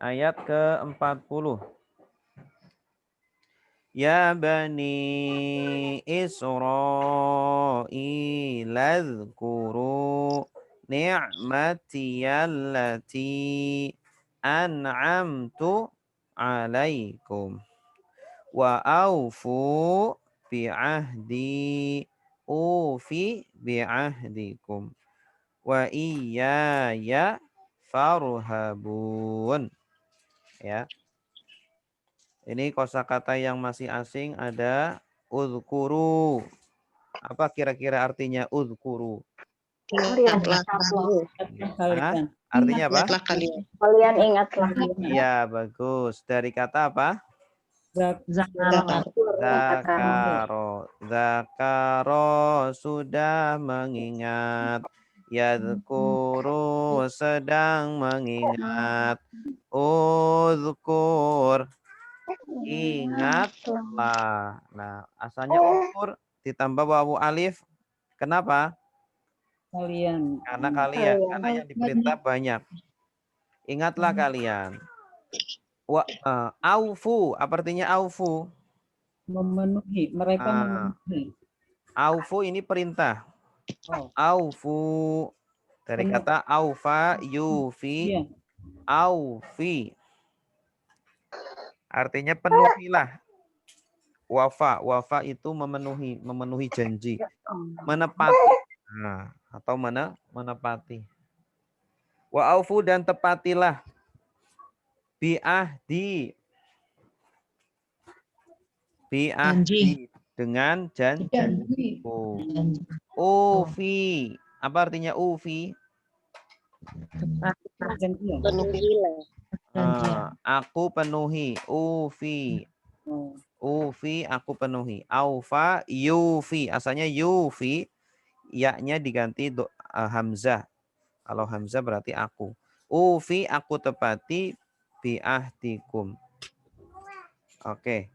Ayat ke-40. Ya bani Israil adhkuru ni'mati allati an'amtu alaikum wa aufu bi'ahdi ufi bi'ahdikum wa iyaya farhabun. Ya. Ini kosakata yang masih asing ada udhkuru. Apa kira-kira artinya udhkuru? Ingatlah Kalian. Artinya apa? Kalian ingatlah. Ya, bagus. Dari kata apa? Zakaro. Zakaro sudah mengingat. Yadhkuru sedang mengingat. Udhkur. Ingatlah. Nah, asalnya ukur ditambah wawu alif. Kenapa? Kalian. Karena kalian. Karena yang diperintah banyak. Ingatlah kalian. Aufu. Apa artinya aufu? Memenuhi. Mereka memenuhi. Aufu ini perintah. Aufu. Dari kata aufa, yufi, aufi. Artinya penuhilah. Wafa itu memenuhi janji. Menepati. Atau menepati. Wa aufu dan tepatilah. Bi'ahdi. Bi'ahdi. Dengan janjiku. Ufi. Apa artinya ufi? Aku penuhi. Ufi. Ufi aku penuhi. Aufa yufi. Asalnya yufi. Ya-nya diganti hamzah. Kalau hamzah berarti aku. Ufi aku tepati bi'ahdikum. Oke.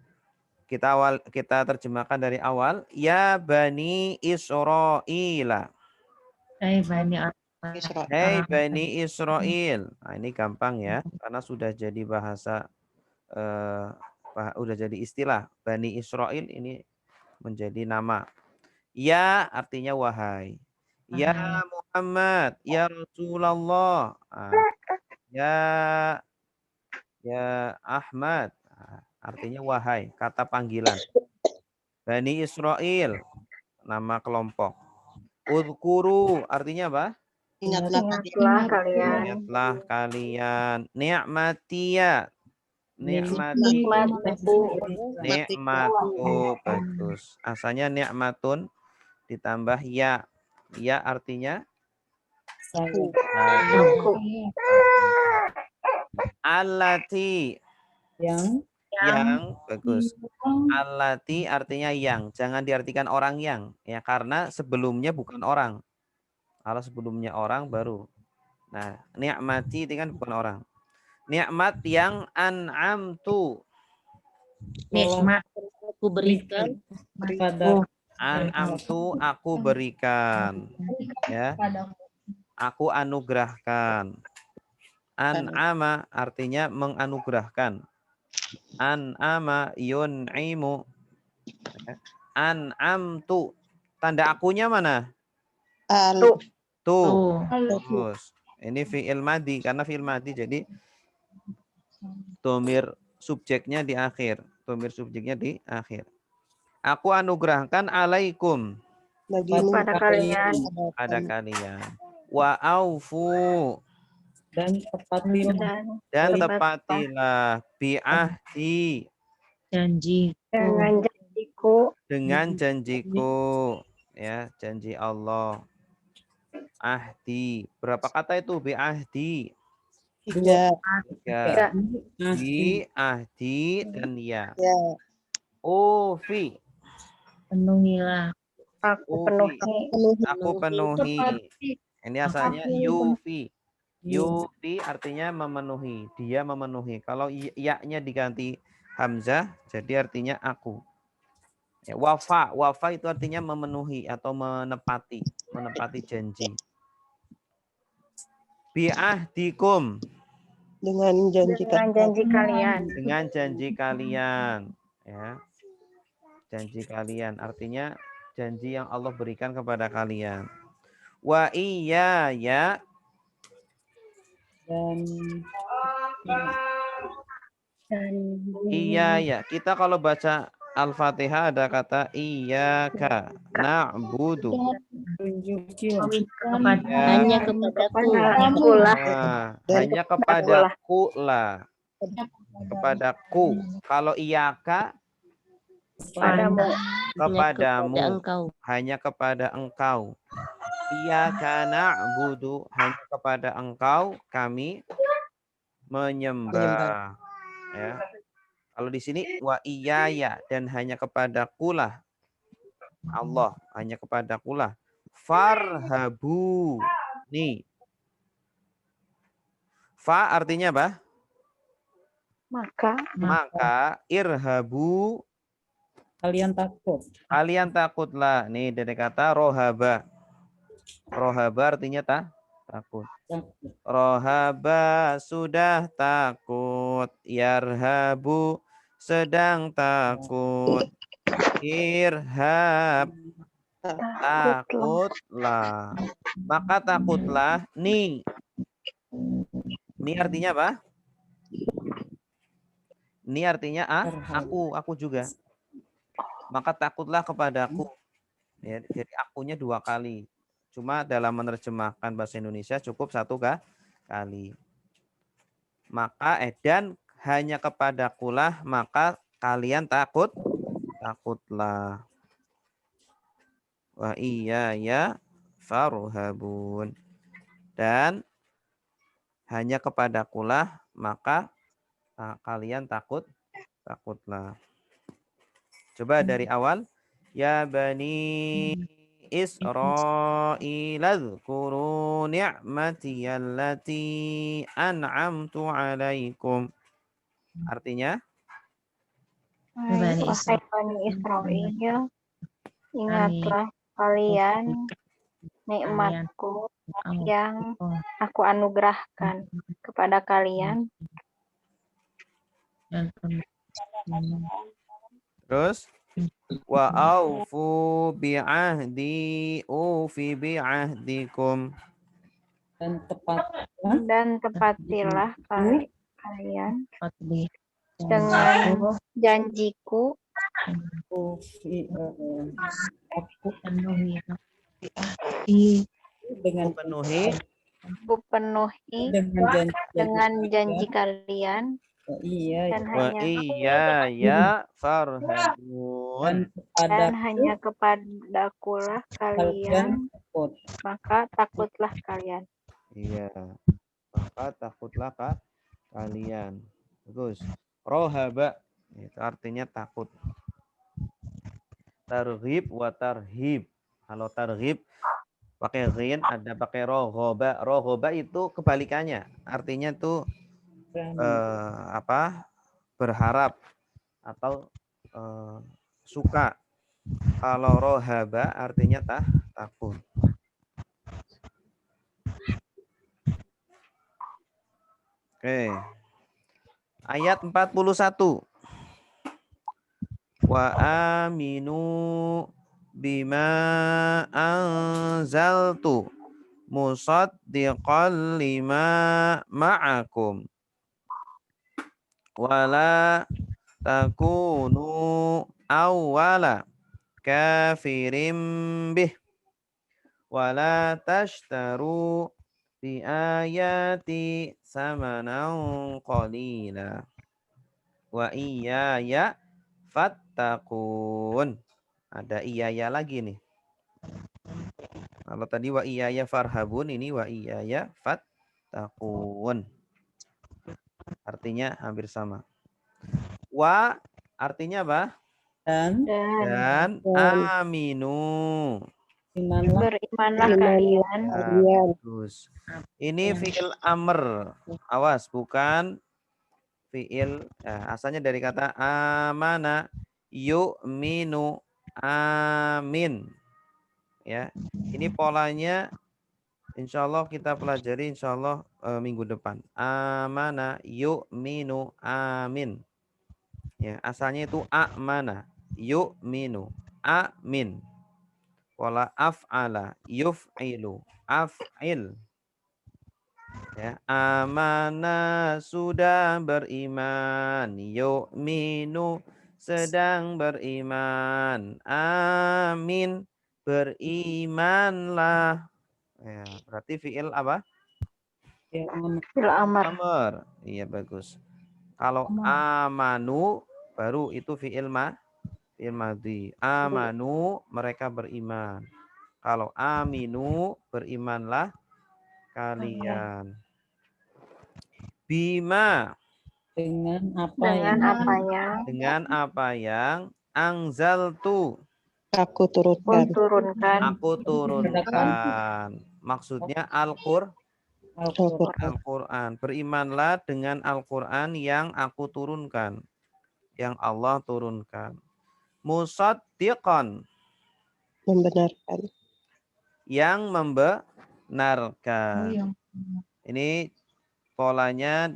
Kita terjemahkan dari awal. Ya bani Israila. Hei bani Israil. Nah, ini gampang ya. Karena sudah jadi bahasa. Udah jadi istilah. Bani Israil ini menjadi nama. Ya artinya wahai. Ya Muhammad. Ya Rasulullah. Ya Ahmad. Artinya wahai. Kata panggilan. Bani Israil. Nama kelompok. Udhkuru. Artinya apa? Ingatlah kalian. Ingatlah kalian. Ni'matiyah. Nikmatu. Bagus. Asalnya nikmatun ditambah ya. Ya artinya allati. Yang bagus. Allati artinya yang. Jangan diartikan orang yang, ya, karena sebelumnya bukan orang. Kalau sebelumnya orang baru. Nah, ni'mati itu kan bukan orang. Nikmat yang an'amtu. Nikmat aku berikan kepada An'amtu aku berikan. Ya. Aku anugerahkan. An'ama artinya menganugerahkan. An'ama yun'imu. An'amtu. Tanda akunya mana? Tuh. Terus. Ini fi'il madi. Karena fi'il madi jadi dhamir subjeknya di akhir. Dhamir subjeknya di akhir. Aku anugerahkan alaikum. Pada kalian. Pada kalian. Wa aufu. dan tepatilah bi'ahdi. janji Dengan janjiku, ya, janji Allah. Ahdi, berapa kata itu bi'ahdi? 3. Bi, ahdi, dan ya. Ufi. penuhilah aku penuhi. Ini asalnya yufi. Yufi artinya memenuhi. Dia memenuhi. Kalau ya-nya diganti hamzah, jadi artinya aku. Ya, wafa. Wafa itu artinya memenuhi atau menepati. Menepati janji. Bi'ahdikum. Dengan janji kalian. Dengan janji kalian. Ya. Janji kalian. Artinya janji yang Allah berikan kepada kalian. Wa iya ya. dan Iya ya. Kita kalau baca Al-Fatihah ada kata iyyaka na'budu. hanya kepadaku Hanya kepadaku lah. Kepadaku. Kalau iyyaka kepadamu. Hanya kepada engkau. Iyyaka na'budu, hanya kepada engkau kami menyembah. Ya. Kalau di sini wa iyaya, dan hanya kepadakulah Allah, hanya kepadakulah. Farhabu. Nih. Fa artinya apa? Maka irhabu, kalian takut. Kalian takutlah. Nih dari kata rohaba. Rohaba artinya takut. Rohaba sudah takut. Yarhabu sedang takut. Irhab takutlah. Maka takutlah. Ni artinya apa? Ni artinya aku juga. Maka takutlah kepadaku. Ya, jadi akunya 2 kali. Cuma dalam menerjemahkan bahasa Indonesia cukup 1 kali. Maka dan hanya kepadakulah maka kalian takutlah. Wa iya ya farhabun. Dan hanya kepadakulah maka kalian takutlah. Coba dari awal. Ya bani Israil azkuru ni'mati allati an'amtu alaikum. Artinya? Wahai Bani Israil, ingatlah kalian nikmatku yang aku anugerahkan kepada kalian. Terus? Wa aufu bi'ahdi ufi bi'ahdikum. Dan tepatilah kalian dengan janjiku. Ku penuhi dengan janji kalian. Iya. Dan Wa hanya iya ya farhabun. Dan dan kepadaku hanya kepadakulah kalian, kalian takut. maka takutlah kalian. Iya. Maka takutlah kalian. Bagus. Rohaba itu artinya takut. Targhib wa tarhib. Kalau targhib pakai ghin, ada pakai rohoba. Rohoba itu kebalikannya. Artinya tuh berharap atau suka. Kalau rohaba artinya takut. Oke. Ayat 41. Wa aminu bima anzaltu musaddiqan lima ma'akum wala takunu awwala kafirim bih wala tashtaru bi ayati samanan qalila wa iyaya fattaqun. Ada iyaya lagi nih. Kalau tadi wa iyaya farhabun, ini wa iyaya fattaqun. Artinya hampir sama. Wa artinya apa? Dan aminu. Berimanlah kalian. Ya, bagus. Ini fi'il amr. Awas, bukan fi'il. Asalnya dari kata amana yu'minu amin. Ya, ini polanya insya Allah kita pelajari insya Allah minggu depan. Amana yu'minu amin. Ya, asalnya itu amana yu'minu amin. Wala af'ala yuf'ilu af'il. Ya, amana sudah beriman, yu'minu sedang beriman, amin berimanlah. Ya, berarti fi'il apa? Fi'il amr. Iya, bagus. Kalau amanu baru itu fi'il madhi. Amanu mereka beriman. Kalau aminu berimanlah kalian. Bima Dengan apa yang angzaltu Aku turunkan. Aku turunkan. Maksudnya Al-Qur'an. Berimanlah dengan Al-Qur'an yang aku turunkan. Yang Allah turunkan. Musaddiqan. Membenarkan. Yang membenarkan. Ini polanya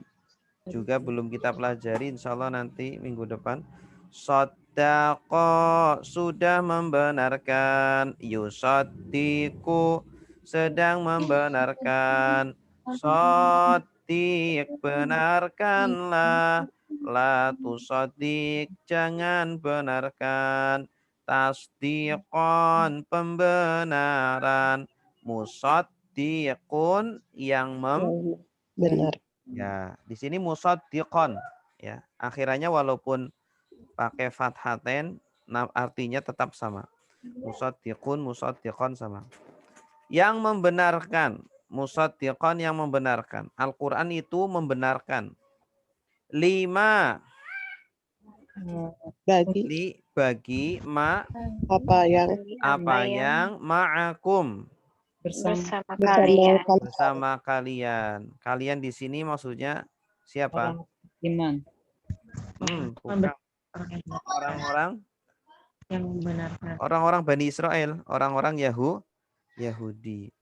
juga belum kita pelajari. Insya Allah nanti minggu depan. Sodako sudah membenarkan. Yusaddiku sedang membenarkan. Sodik benarkanlah. La tusodik jangan benarkan. Tasdiqon pembenaran. Musaddiqun yang Benar. Ya, di sini musaddiqon ya. Akhirannya walaupun pakai fathaten artinya tetap sama. Musaddiqon sama. Yang membenarkan, musaddiqon yang membenarkan. Al-Qur'an itu membenarkan. 5 bagi apa yang ma'akum bersama kalian. Kalian di sini maksudnya siapa? Iman. Bukan. Orang-orang yang membenarkan. Orang-orang Bani Israel, orang-orang Yahudi.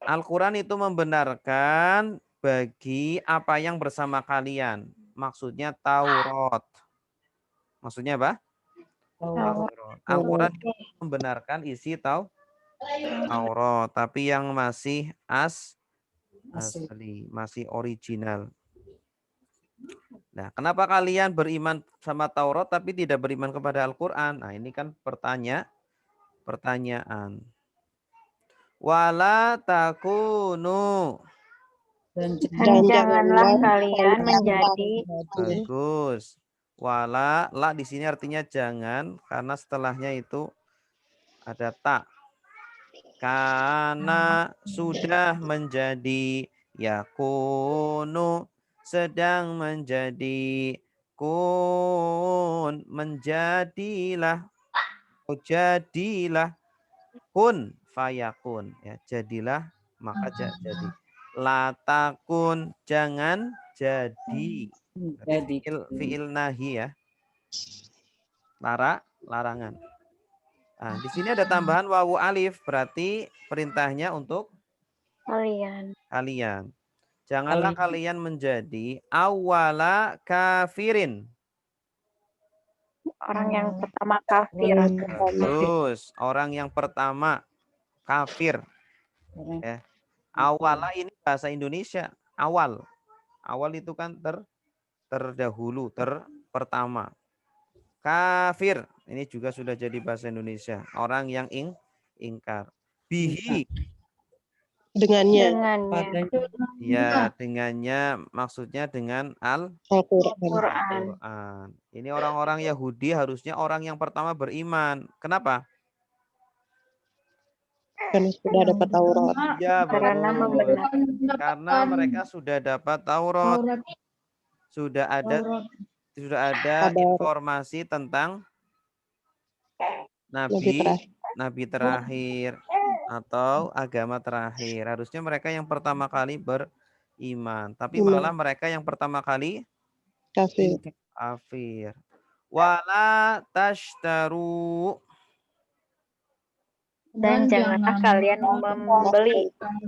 Al-Quran itu membenarkan bagi apa yang bersama kalian. Maksudnya Taurat. Maksudnya apa? Taurat. Al-Quran membenarkan isi Taurat, tapi yang masih asli, masih original. Nah, kenapa kalian beriman sama Taurat tapi tidak beriman kepada Al-Quran? Nah, ini kan pertanyaan. Wala takunu Dan janganlah kalian menjadi. Bagus. Wala, la di sini artinya jangan karena setelahnya itu ada tak. Karena sudah menjadi, yakunu sedang menjadi, kun menjadilah, jadilah, kun fayakun, ya jadilah maka jadi. Latakun jangan jadi. Fi'il nahi ya. Larangan. Nah, di sini ada tambahan wawu alif, berarti perintahnya untuk kalian. Janganlah kalian menjadi awala kafirin. Orang yang pertama kafir. Terus orang yang pertama kafir. Ya. Awala ini bahasa Indonesia. Awal. Awal itu kan terdahulu, pertama. Kafir. Ini juga sudah jadi bahasa Indonesia. Orang yang ingkar. Bihi. Dengannya. Ya, dengannya maksudnya dengan Al-Quran. Ini orang-orang Yahudi harusnya orang yang pertama beriman. Kenapa? Karena sudah dapat Taurat. Ya, karena mereka sudah dapat Taurat. Sudah ada informasi tentang nabi terakhir atau agama terakhir. Harusnya mereka yang pertama kali beriman, tapi malah mereka yang pertama kali kafir. Wala tashtaru, dan janganlah kalian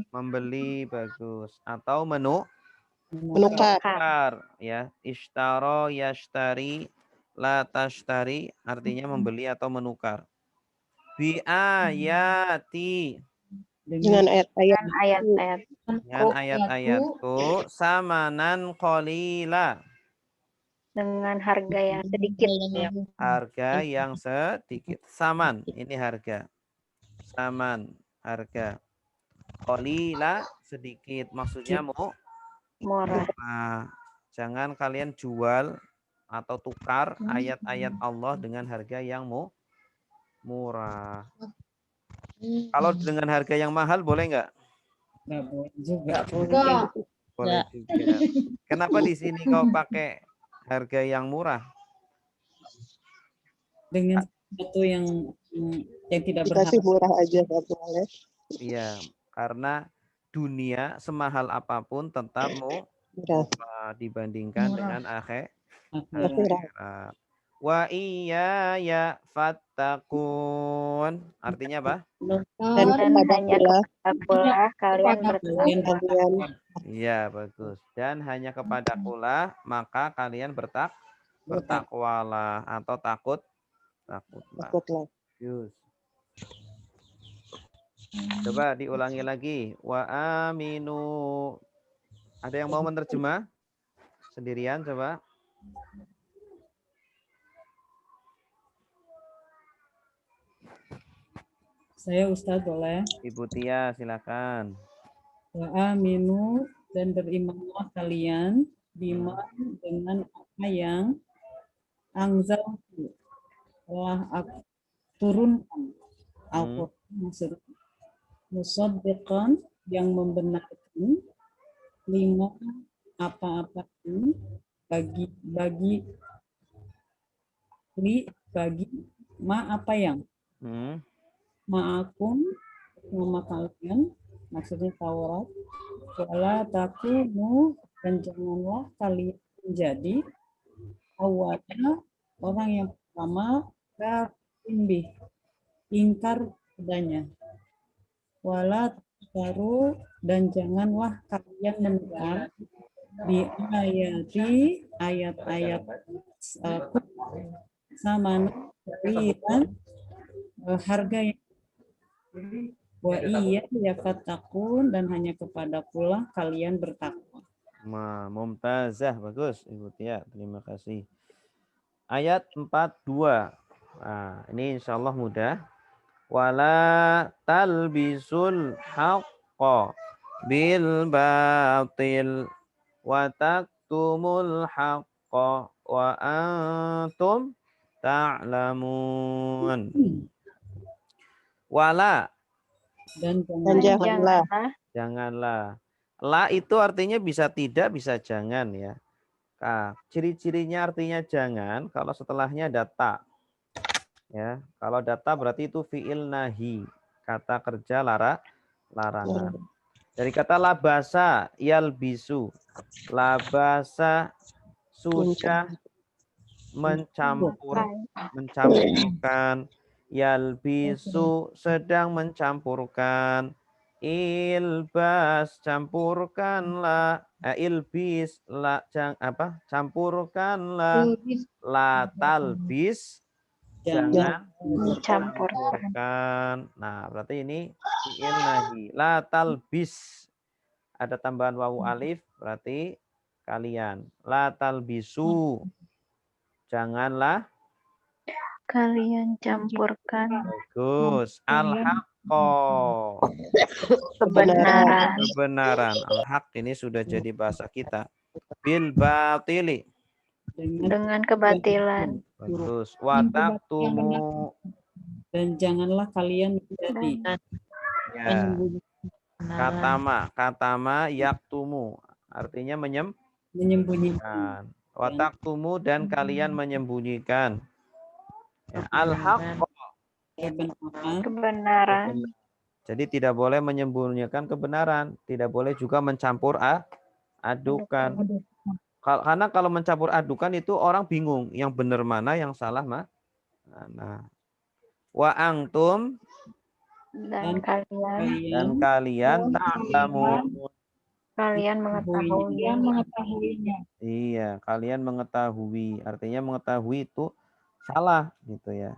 membeli, bagus, atau menukar, ya. Ishtaro yashtari, la tashtari artinya membeli atau menukar. Bi ayati, dengan ayat-ayatku, samanan qalila, dengan harga yang sedikit. Harga yang sedikit. Saman, ini harga. Saman, harga. Qalila, sedikit. Maksudnya murah. Nah, jangan kalian jual atau tukar ayat-ayat Allah dengan harga yang murah. Kalau dengan harga yang mahal boleh nggak? Nggak boleh juga. Boleh juga. Kenapa di sini kau pakai harga yang murah? Dengan sesuatu yang tidak berharga. Dikasih murah aja nggak boleh. Iya, karena dunia semahal apapun tetap dibandingkan dengan akhirat. Wa iya fattakun. Artinya apa? Dan hanya kepadakulah kalian bertakwa. Iya, bagus. Dan hanya kepadakulah maka kalian bertakwalah atau takutlah. Yus. Coba diulangi lagi. Wa aminu. Ada yang mau menerjemah? Sendirian coba. Saya Ustadz boleh? Ibu Tia silakan. Wa aminu, dan berimanlah kalian bima, dengan apa yang anzaltu, telah aku turunkan. Al-Quran maksudnya. Musaddiqan, yang membenarkan, lima apa-apa ini, bagi ma apa yang ma'akum, nama kalian, maksudnya Taurat. Wala takunu, dan janganlah kalian menjadi awalnya orang yang pertama kafirin, ingkar padanya. Wala taru, dan janganlah kalian mendengar di ayat-ayat sama dengan harga yang wa iya yafatakun, dan hanya kepada pula kalian bertakwa. Mumtazah, bagus Ibu Tia, terima kasih. Ayat 42. Nah, ini insyaallah mudah. Wala talbisul haqqa bil batil wa taktumul haqqa wa antum ta'lamun. Wala, Dan Dan jangan janganlah. janganlah. La itu artinya bisa tidak, bisa jangan ya. Nah, ciri-cirinya artinya jangan kalau setelahnya ada ta. Ya, kalau data berarti itu fiil nahi, kata kerja larangan. Dari kata labasa yalbisu, labasa sudah mencampurkan, yalbisu sedang mencampurkan, ilbas campurkanlah, ilbis la campurkanlah, la talbis jangan mencampurkan. Nah, berarti ini fi'il nahi. La talbis. Ada tambahan wawu alif, berarti kalian. La talbisu. Janganlah Kalian campurkan bagus. Al-haqqo. kebenaran Kebenaran. Al-haq ini sudah jadi bahasa kita. Bil batili. dengan kebatilan. Bagus. Wataktumu. dan janganlah kalian menjadi Ya. Katama yaktumu. Artinya menyembunyikan. Wataktumu dan kalian menyembunyikan. Ya, al-haqq. Kebenaran. Jadi tidak boleh menyembunyikan kebenaran. Tidak boleh juga mencampur adukan. Karena kalau mencampur adukan itu orang bingung. Yang benar mana, yang salah mana. Wa antum Dan kalian ta'lamun. kalian mengetahuinya. Iya, kalian mengetahui. Artinya mengetahui itu salah gitu ya.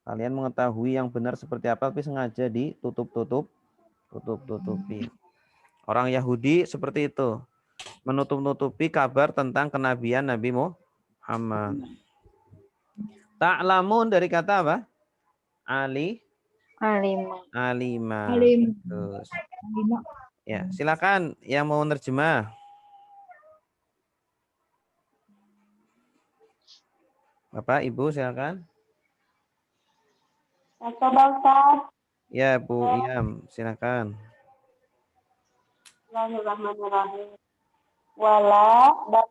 Kalian mengetahui yang benar seperti apa tapi sengaja ditutup-tutupi. Orang Yahudi seperti itu. Menutup-nutupi kabar tentang kenabian Nabi Muhammad. Ta'lamun dari kata apa? Alima. Terus. Ya, silakan yang mau nerjemah. Bapak, Ibu, silakan. Ya, Bu Iyam, silakan. Bismillahirrahmanirrahim. Wala dan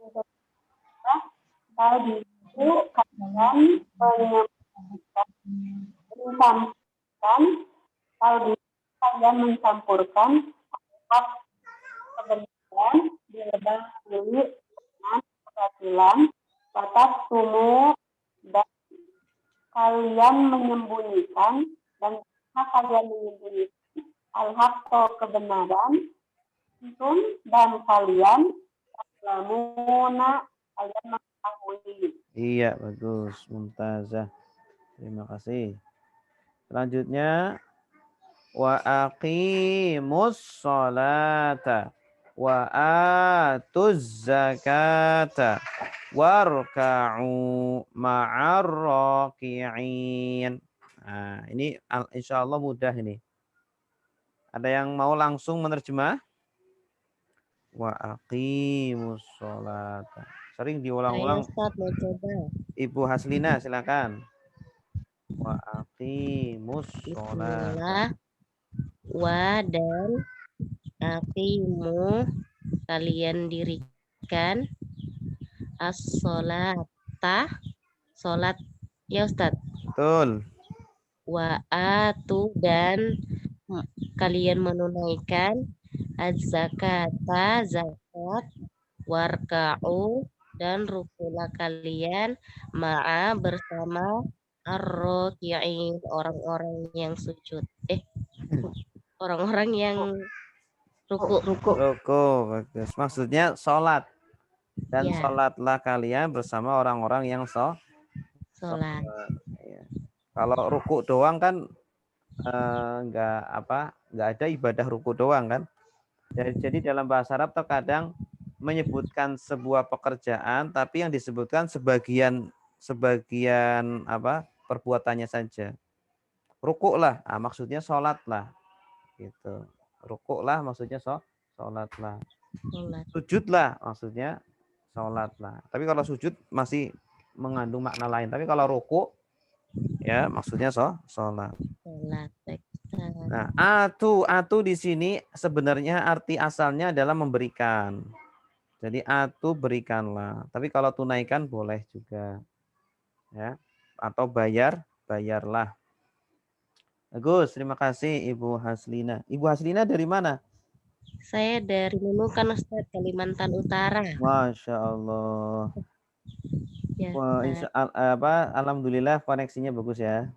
tadi itu kalian mencampurkan hak kebenaran dibagi dengan kebatilan, batas tumu dan kalian menyembunyikan dan kalian menyembunyikan al-haqqa kebenaran dan kalian lamuna kalian mengetahui. Iya, bagus, mumtazah. Terima kasih. Selanjutnya wa aqimus sholata wa atuz zakata warka'u ma'ar raki'in. Nah, ini insyaallah mudah ini. Ada yang mau langsung menerjemah? Wa aqimus sholata. Sering diulang-ulang. Ibu Haslina, silakan. Wa aqimus sholata. Wa dan aqimu kalian dirikan as-sholata salat ya Ustaz. Betul. Wa atu dan kalian menunaikan az-zakata zakat warka'u dan rukulah kalian ma'a bersama ar-raki'in orang-orang yang sujud. Orang-orang yang ruku. Bagus. Maksudnya sholat. Dan Ya. sholatlah kalian bersama orang-orang yang sholat. Ya. Kalau ruku doang kan nggak ada ibadah ruku doang kan. Jadi dalam bahasa Arab terkadang menyebutkan sebuah pekerjaan tapi yang disebutkan sebagian perbuatannya saja. Ruku lah, maksudnya sholat lah gitu. Rukuklah maksudnya sholatlah. Sholat. Sujudlah maksudnya sholatlah. Tapi kalau sujud masih mengandung makna lain. Tapi kalau rukuk ya maksudnya sholat. Sholat. Baik, Ustaz. Nah, atu di sini sebenarnya arti asalnya adalah memberikan. Jadi atu berikanlah. Tapi kalau tunaikan boleh juga. Ya. Atau bayarlah. Bagus, terima kasih Ibu Haslina. Ibu Haslina dari mana? Saya dari Nunukan, Ustaz, Kalimantan Utara. Masya Allah. Ya, Wah, alhamdulillah koneksinya bagus ya.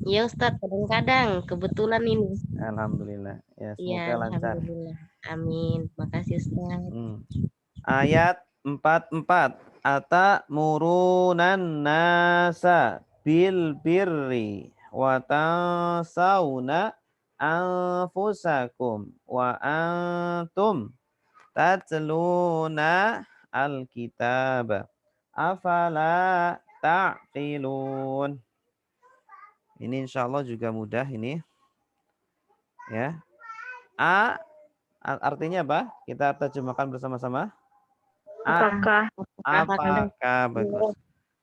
iya Ustaz, kadang-kadang kebetulan ini. Alhamdulillah. Ya, Iya, semoga lancar. alhamdulillah. Amin. Makasih Ustaz. Ayat 44. Atamurunan nasa bil birri wa tansawna anfusakum wa antum tatluna alkitab afala ta'qilun. Ini insyaallah juga mudah ini. Ya. Artinya apa? Kita terjemahkan bersama-sama. Apakah? Bagus.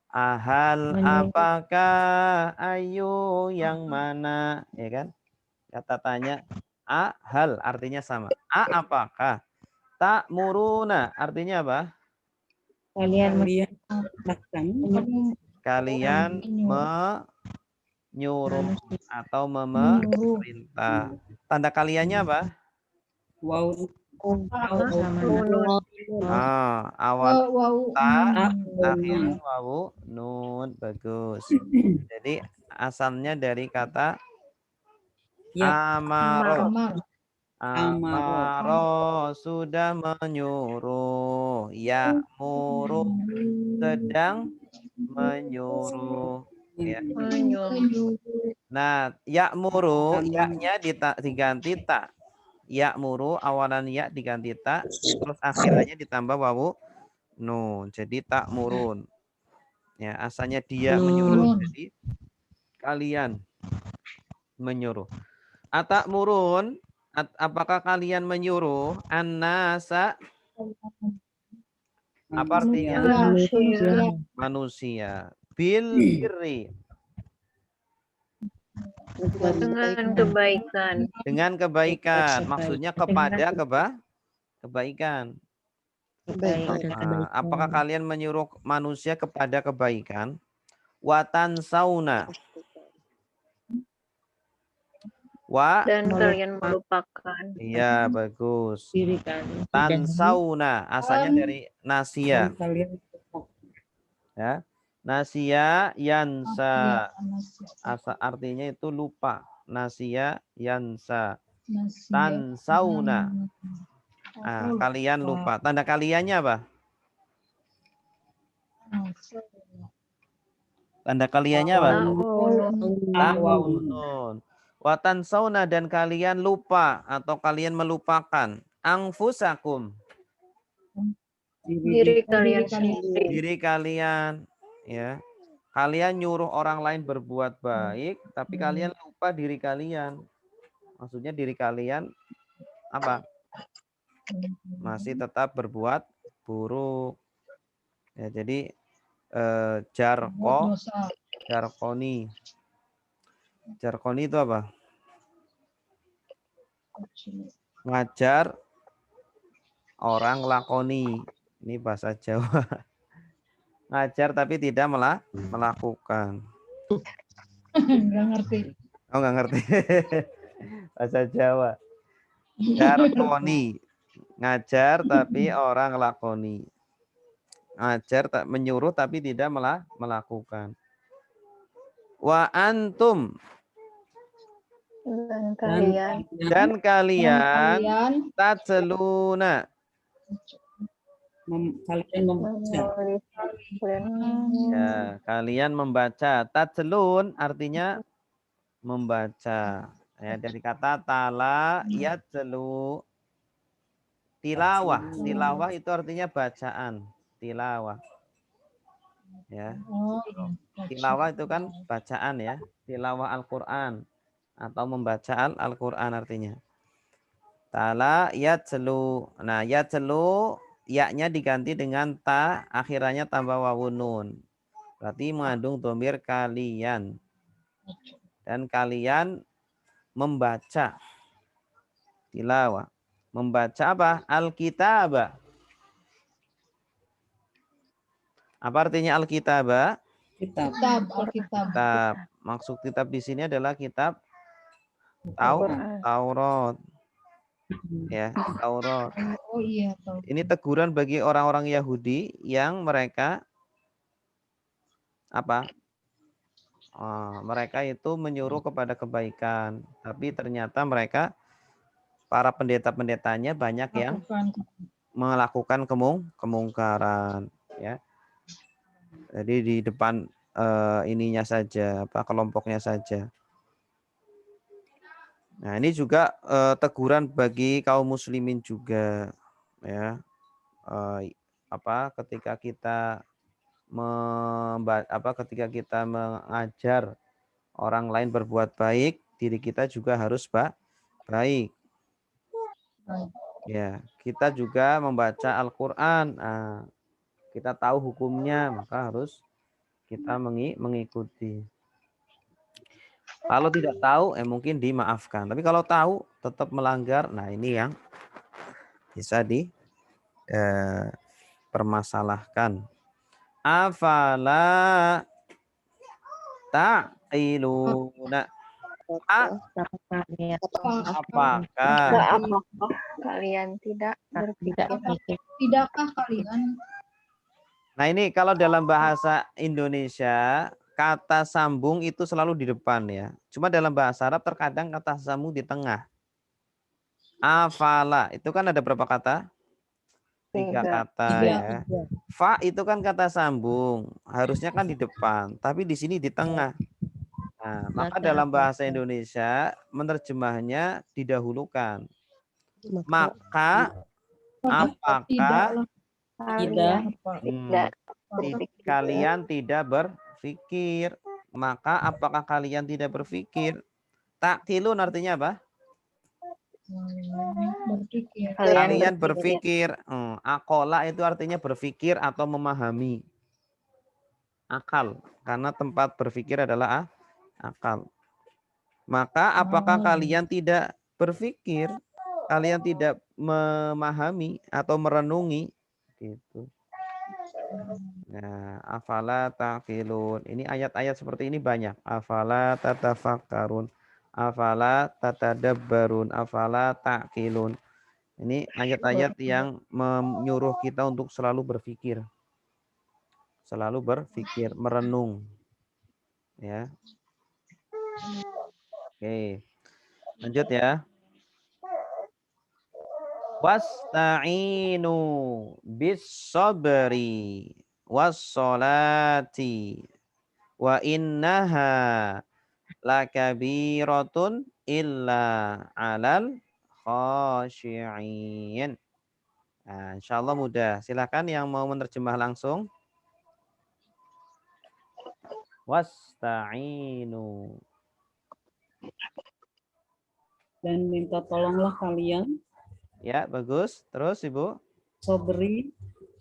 Ahal apakah, ayu yang mana, ya kan? Kata tanya, hal artinya sama. Apakah? Tak muruna artinya apa? Kalian menyuruh atau memerintah. Tanda kaliannya apa? Wow. Awal ta, akhir wawu, nun. Bagus. Jadi asalnya dari kata amaro. Amaro sudah menyuruh. Ya'muru sedang menyuruh. Ya. Nah, ya'muru, ya-nya diganti ta. Ya'muru awalan ya diganti ta, terus akhirnya ditambah wawu nun. Jadi ta'murun. Ya, asalnya dia menyuruh, jadi kalian menyuruh. Atakmurun, apakah kalian menyuruh annasa? Apa artinya? Manusia. Bil birri. Dengan kebaikan. Dengan kebaikan, maksudnya kepada kebaikan. Apakah kalian menyuruh manusia kepada kebaikan? Watan sauna. Dan kalian melupakan. Iya, bagus. Tan sauna, asalnya dari nasia. Ya. Nasia yansa. Artinya itu lupa. Nasia yansa. Tan sauna. Kalian lupa. Tanda kaliannya apa? Tanda kaliannya apa? Ta'unun. Watan sauna, dan kalian lupa atau kalian melupakan. Angfusakum. Diri kalian sendiri. Diri kalian. Ya, kalian nyuruh orang lain berbuat baik, tapi kalian lupa diri kalian. Maksudnya diri kalian apa? Masih tetap berbuat buruk. Ya, jadi jarkoni itu apa? Ngajar orang lakoni. Ini bahasa Jawa. Ngajar tapi tidak melakukan. Enggak ngerti. Oh, enggak ngerti. Bahasa Jawa. Jarkoni. Ngajar tapi orang lakoni. Ngajar tak menyuruh tapi tidak melakukan. Wa antum. Dan kalian tatseluna. Kalian membaca. Ya, kalian membaca. Tatselun artinya membaca. Ya, dari kata tala yatselu. Tilawah. Tilawah itu artinya bacaan. Tilawah. Ya. Tilawah itu kan bacaan ya. Tilawah Al-Qur'an atau membaca Al-Qur'an artinya. Tala yatlu. Nah, yatlu ya-nya diganti dengan ta, akhirannya tambah wawun nun. Berarti mengandung domir kalian. Dan kalian membaca. Tilawah. Membaca apa? Alkitab. Apa artinya Alkitab? Kitab. Kitab. Maksud kitab di sini adalah kitab Taurat. Ya, Taurat. Oh iya, tahu. Ini teguran bagi orang-orang Yahudi yang mereka apa? Mereka itu menyuruh kepada kebaikan, tapi ternyata mereka para pendeta-pendetanya banyak yang melakukan kemungkaran, ya. Jadi di depan ininya saja, kelompoknya saja. Nah, ini juga teguran bagi kaum muslimin juga, ya. Ketika kita ketika kita mengajar orang lain berbuat baik, diri kita juga harus baik. Ya, kita juga membaca Al-Qur'an. Nah, kita tahu hukumnya, maka harus kita mengikuti. Kalau tidak tahu, mungkin dimaafkan. Tapi kalau tahu, tetap melanggar. Nah, ini yang bisa dipermasalahkan. Afala ta'qiluna. Apakah kalian tidak berpikir? Tidakkah kalian? Nah, ini kalau dalam bahasa Indonesia, kata sambung itu selalu di depan, ya. Cuma dalam bahasa Arab terkadang kata sambung di tengah. Afala, itu kan ada berapa kata? 3 kata, ya. Fa itu kan kata sambung, harusnya kan di depan, tapi di sini di tengah. Nah, maka dalam bahasa Indonesia menerjemahnya didahulukan. Maka apakah kalian tidak berpikir? Maka apakah kalian tidak berpikir? Ta'qilun artinya apa? Berpikir. Kalian berpikir. Aqala itu artinya berpikir atau memahami. Akal, karena tempat berpikir adalah akal. Maka apakah kalian tidak berpikir? Kalian tidak memahami atau merenungi? Gitu. Nah, afala taqilun. Ini ayat-ayat seperti ini banyak. Afala tatafakkarun. Afala tatadabbarun. Afala taqilun. Ini ayat-ayat yang menyuruh kita untuk selalu berpikir. Selalu berpikir, merenung. Ya. Oke. Lanjut ya. Wasta'inu bis-sabri was-salati wa innaha lakabiratun illa 'alal khashi'in. Nah, insyaallah mudah. Silakan yang mau menerjemah langsung. Wasta'inu. Dan minta tolonglah kalian. Ya, bagus. Terus, Ibu. Sobri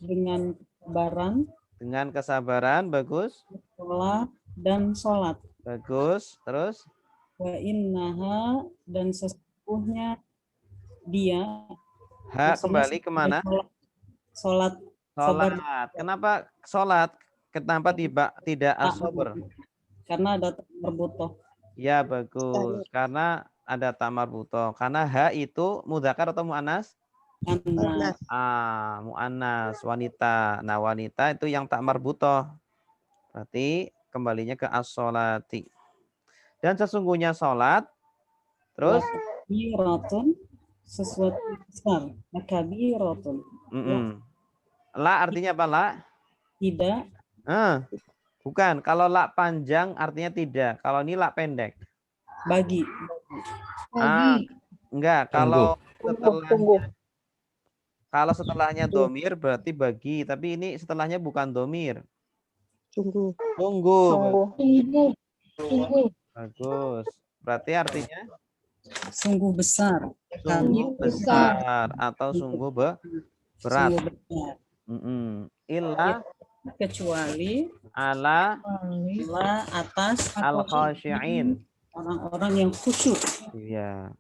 dengan kesabaran. Dengan kesabaran, bagus. Sholat dan sholat. Bagus. Terus. Wa innaha dan sesungguhnya dia. Kembali kemana? Sholat. Sholat. Kenapa sholat? Kenapa tidak as-sabr? Karena ada marbutoh. Ya, bagus. Karena ada ta marbutoh. Karena ha itu mudzakkar atau muannas? Muannas. Muannas, wanita. Nah, wanita itu yang tak marbutoh. Berarti kembalinya ke as-sholati. Dan sesungguhnya sholat. Terus? Kabiratun, sesuatu besar. Kabiratun. La artinya apa, la? Tidak. Bukan. Kalau la panjang artinya tidak. Kalau ini la pendek. Bagi. Enggak. Kalau setelahnya domir berarti bagi. Tapi ini setelahnya bukan domir. Tunggu. Tunggu. Bagus. Berarti artinya Sungguh besar. Sungguh besar atau sungguh berat. Sungguh besar. Illa Kecuali ala atas al-khasyi'in. Orang-orang yang khusyuk. Iya.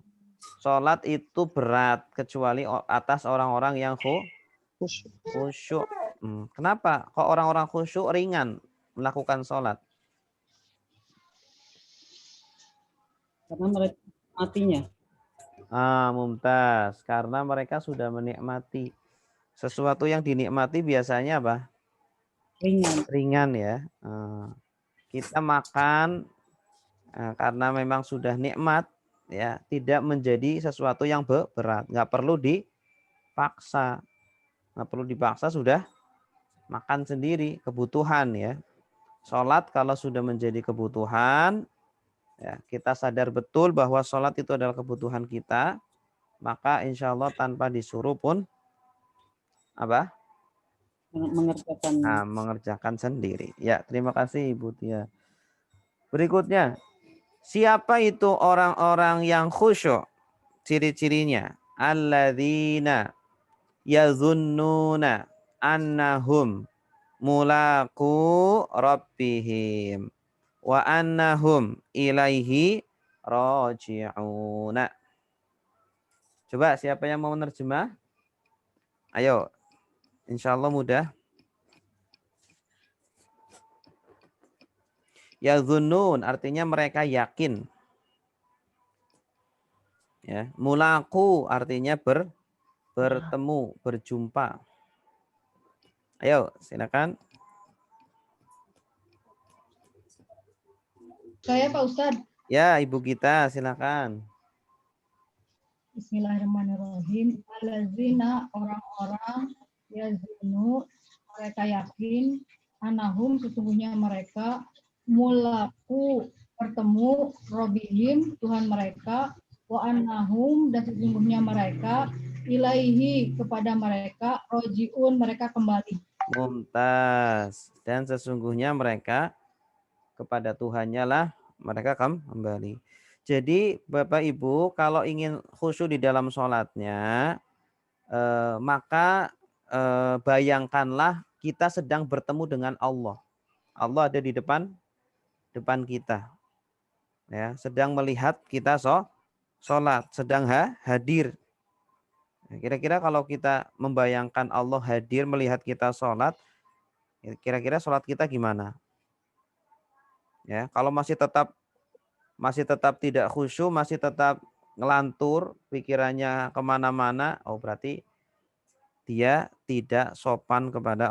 Salat itu berat kecuali atas orang-orang yang khusyuk. Kenapa? Kok orang-orang khusyuk ringan melakukan salat? Karena mereka matinya. Mumtaz. Karena mereka sudah menikmati. Sesuatu yang dinikmati biasanya apa? Ringan ya. Kita makan karena memang sudah nikmat, ya, tidak menjadi sesuatu yang berat. Nggak perlu dipaksa. Nggak perlu dipaksa, sudah makan sendiri, kebutuhan ya. Sholat kalau sudah menjadi kebutuhan, ya, kita sadar betul bahwa sholat itu adalah kebutuhan kita, maka insya Allah tanpa disuruh pun apa? Mengerjakan sendiri. Ya, terima kasih Ibu Tia. Berikutnya, siapa itu orang-orang yang khusyuk? Ciri-cirinya, alladzina yazunnuna annahum mulaqu rabbihim wa annahum ilaihi raji'una. Coba siapa yang mau menerjemah? Ayo. Insyaallah mudah. Yazunnun artinya mereka yakin. Ya, mulaqu artinya bertemu, berjumpa. Ayo, silakan. Saya Pak Ustadz. Ya, Ibu kita, silakan. Bismillahirrahmanirrahim. Allazina orang-orang yazunu mereka yakin anahum sesungguhnya mereka mulaku bertemu robihim Tuhan mereka wa annahum dan sesungguhnya mereka ilaihi kepada mereka rojiun mereka kembali. Mumtaz. Dan sesungguhnya mereka kepada Tuhannya lah mereka kembali. Jadi Bapak Ibu kalau ingin khusyuk di dalam sholatnya maka bayangkanlah kita sedang bertemu dengan Allah. Allah ada di depan kita. Ya, sedang melihat kita sholat, sedang hadir. Kira-kira kalau kita membayangkan Allah hadir melihat kita sholat, kira-kira sholat kita gimana? Ya, kalau masih tetap tidak khusyuk, masih tetap ngelantur, pikirannya kemana-mana, oh berarti dia tidak sopan kepada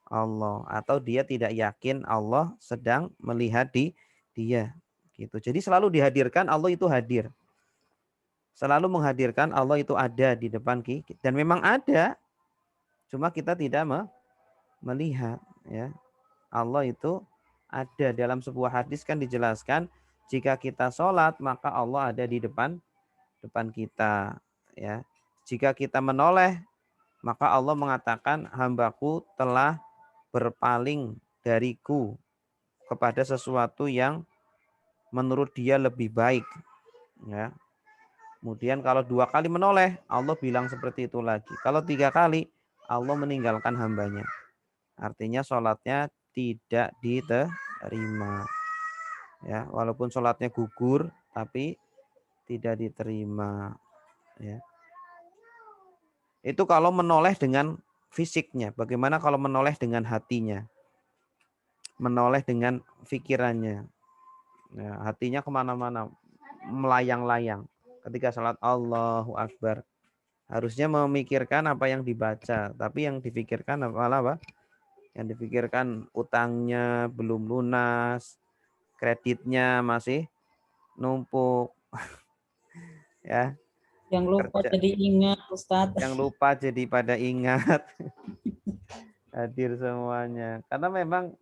Allah atau dia tidak yakin Allah sedang melihat dia. Gitu. Jadi selalu dihadirkan Allah itu hadir. Selalu menghadirkan Allah itu ada di depan kita dan memang ada. Cuma kita tidak melihat ya. Allah itu ada. Dalam sebuah hadis kan dijelaskan jika kita sholat maka Allah ada di depan kita ya. Jika kita menoleh maka Allah mengatakan hambaku telah berpaling dariku kepada sesuatu yang menurut dia lebih baik ya. Kemudian kalau 2 kali menoleh Allah bilang seperti itu lagi. Kalau 3 kali Allah meninggalkan hambanya. Artinya sholatnya tidak diterima. Ya, walaupun sholatnya gugur tapi tidak diterima. Ya. Itu kalau menoleh dengan fisiknya. Bagaimana kalau menoleh dengan hatinya? Menoleh dengan pikirannya. Ya, hatinya kemana-mana, melayang-layang. Ketika sholat Allahu Akbar. Harusnya memikirkan apa yang dibaca. Tapi yang dipikirkan apa? Yang dipikirkan utangnya belum lunas. Kreditnya masih numpuk. Ya. Yang lupa jadi ingat, Ustadz. Yang lupa jadi pada ingat. Hadir semuanya. Karena memang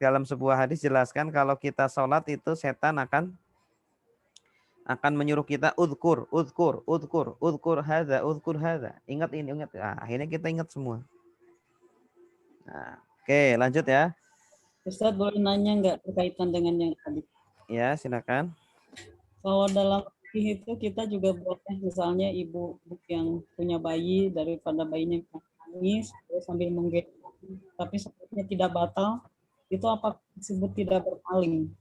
dalam sebuah hadis jelaskan kalau kita sholat itu setan akan menyuruh kita udkur hadza. Ingat ini, ingat. Nah, akhirnya kita ingat semua. Nah, oke, lanjut ya. Ustadz boleh nanya nggak berkaitan dengan yang tadi? Ya, silakan. Kalau dalam fikih itu kita juga boleh misalnya ibu yang punya bayi daripada bayinya nangis terus sambil menggendong, tapi sepertinya tidak batal, itu apa disebut tidak berpaling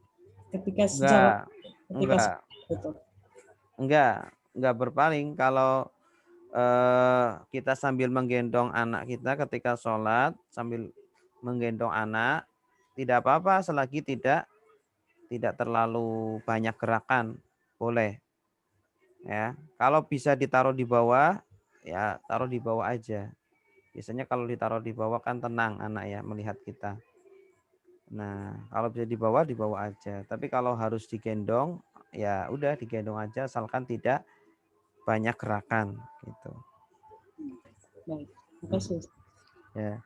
ketika secara Enggak. itu? Enggak berpaling kalau kita sambil menggendong anak kita ketika sholat, sambil menggendong anak, tidak apa-apa selagi tidak terlalu banyak gerakan, boleh. Ya, kalau bisa ditaruh di bawah, ya taruh di bawah aja. Biasanya kalau ditaruh di bawah kan tenang anak ya melihat kita. Nah, kalau bisa di bawah aja. Tapi kalau harus digendong, ya udah digendong aja, asalkan tidak banyak gerakan gitu. Baik, terima kasih. Ya.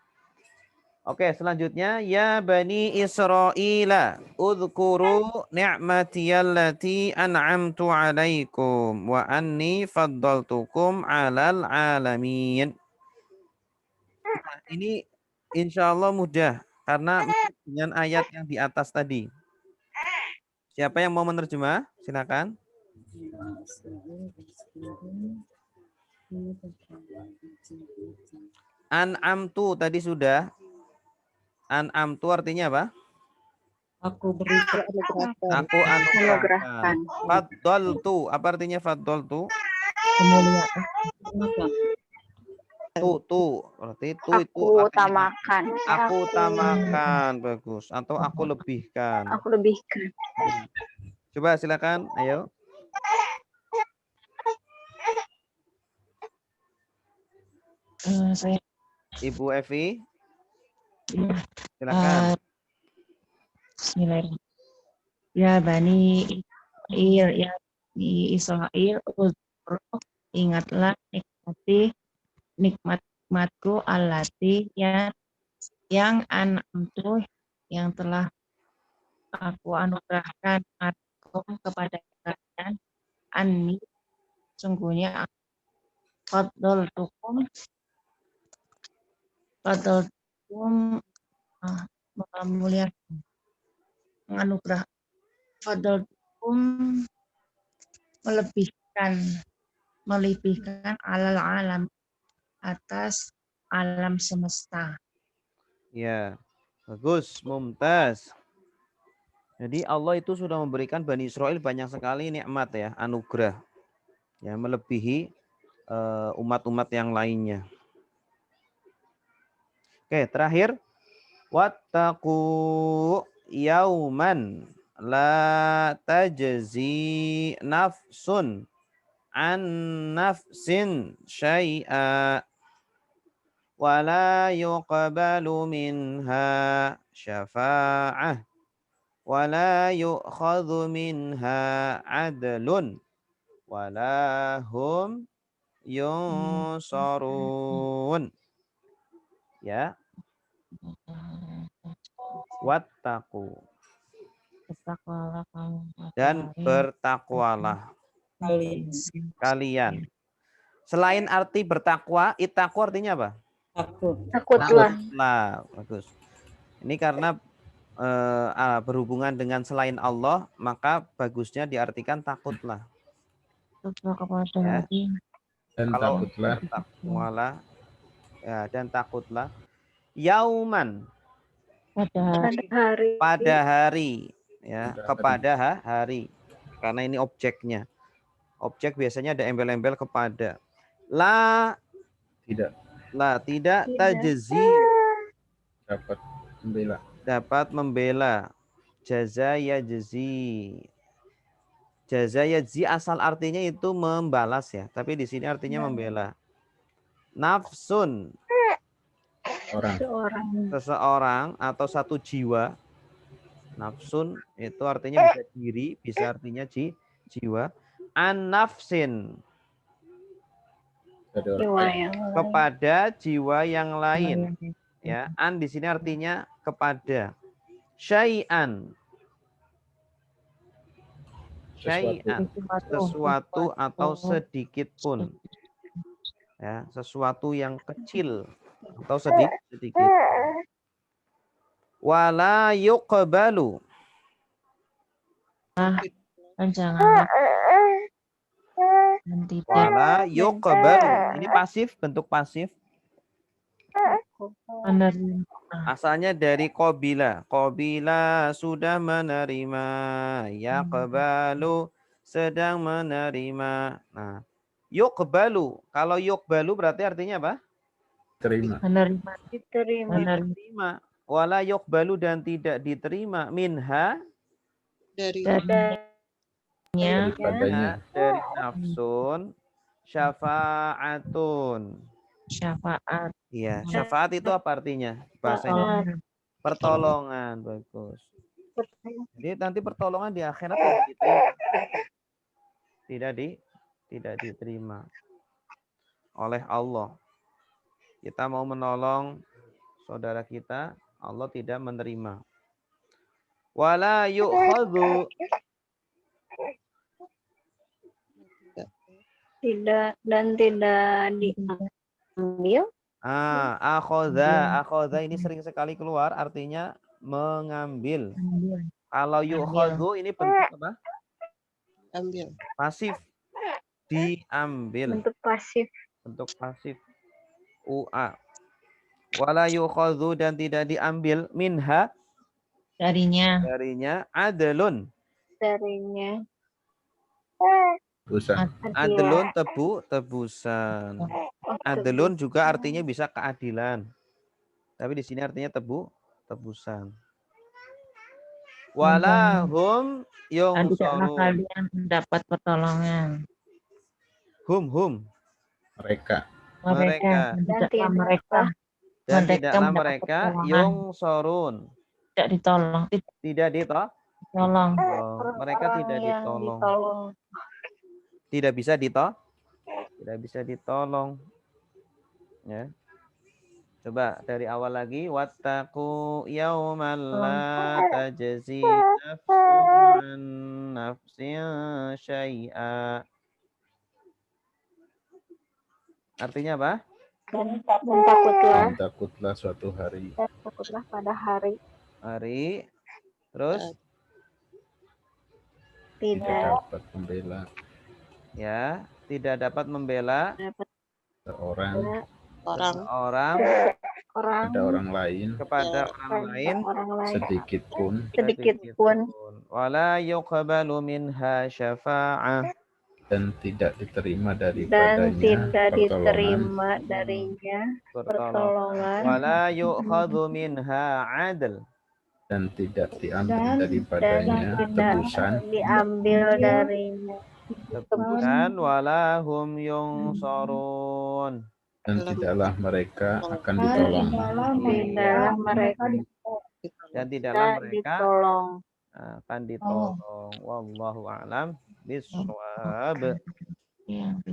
Oke, selanjutnya ya Bani Israila udhkuru ni'matiyallati an'amtu 'alaikum wa anni faddaltukum 'alal 'alamin. Nah, ini insyaallah mudah karena dengan ayat yang di atas tadi. Siapa yang mau menerjemah? Silakan. An'amtu tadi sudah. An'amtu artinya apa? Aku berikan. Aku anugerahkan. Faddaltu, apa artinya faddaltu? Tu, berarti tu itu Aku utamakan. Aku utamakan, bagus. Atau aku lebihkan. Aku lebihkan. Coba silakan, ayo. Saya Ibu Evi. Silakan. Bismillahirrahmanirrahim. Ya Bani Israil, ya Bani Israil, uzkuru, ingatlah nikmatku allati yang an'amtu, yang telah aku anugerahkan kepada kalian, anni, sungguhnya faddaltukum memuliakan, menganugerah, faddaltukum melebihkan alal alam, atas alam semesta. Ya, bagus, mumtaz. Jadi Allah itu sudah memberikan Bani Israel banyak sekali nikmat ya, anugerah. Ya, melebihi umat-umat yang lainnya. Oke, terakhir. Wattaqu yauman la tajzi nafsun an nafsin syai'a wa la yuqbalu minha syafa'ah wa la yu'khadhu minha adlun wa la hum yunsarun. Ya. Wattaqu. Dan bertakwalah kalian. Selain arti bertakwa, ittaqu artinya apa? Takutlah. Bagus. Ini karena berhubungan dengan selain Allah, maka bagusnya diartikan takutlah. Ya. Dan kalau takutlah. Takwalah. Ya, dan takutlah. Yauman. Pada hari. Ya, kepada hari. Karena ini objeknya. Objek biasanya ada embel-embel kepada. Tidak tajzi. Dapat membela. Jaza yajzi. Jaza yajzi asal artinya itu membalas ya, tapi di sini artinya membela. Nafsun. Seseorang atau satu jiwa. Nafsun itu artinya bisa diri, bisa artinya jiwa. An-nafsin. Kepada jiwa yang lain. Ya, an di sini artinya kepada. Syai'an. Syai'an. Sesuatu atau sedikit pun. Ya, sesuatu yang kecil atau sedikit. Wala yuqbalu. dan janganlah dan tidak Wala yuqbalu. Ini pasif, bentuk pasif. menerima. Asalnya dari qabila. Qabila sudah menerima. Yaqbalu sedang menerima. Nah, yuqbalu. Kalau yuqbalu berarti artinya apa? Terima. Menerima. Diterima. Diterima. Wala yuqbalu dan tidak diterima. Minha Darinya Daripadanya. dari nafsun syafa'atun. syafaat. Iya, syafaat itu apa artinya? Bahasa Indonesia. Pertolongan. Bagus. Jadi nanti pertolongan di akhirat tidak diterima oleh Allah. Kita mau menolong saudara kita, Allah tidak menerima. Wala yu'khadhu. Tidak dan tidak diambil. Akhadha ini sering sekali keluar, artinya mengambil. Kalau yu'khadhu ini bentuk apa? Ambil. Pasif. Diambil. Bentuk pasif. Bentuk pasif. Ua. Wala yu'khadhu dan tidak diambil minha Darinya adlun. Darinya Tebusan. Adlun tebusan. Adlun juga artinya bisa keadilan. Tapi di sini artinya tebusan. Walahum dan tidaklah yungsorun. kalian mendapat pertolongan. Hum. Mereka. Mereka dan Dan Mereka tidaklah mendapat mereka pertolongan. yungsorun. tidak ditolong. Tidak Tolong. Mereka tidak ditolong. Tidak bisa ditolong. Ya. Coba dari awal lagi. Wattaqu yawman la tajzi nafsun an nafsin syai'a. Artinya apa? Dan Dan takutlah suatu hari. takutlah pada hari Terus Tidak dapat membela ya, tidak dapat membela seorang orang pada orang lain kepada orang lain sedikit pun wala yuqbalu minha syafa'ah dan tidak diterima dan tidak daripadanya diterima darinya pertolongan wala yu'khadhu minha 'adl dan tidak diambil Dan daripadanya tidak tebusan diambil darinya tebusan wala hum yungsorun dan tidaklah mereka akan dan ditolong. tidaklah mereka Dan tidaklah mereka ditolong. akan ditolong. Wallahu a'lam bishawab. Yang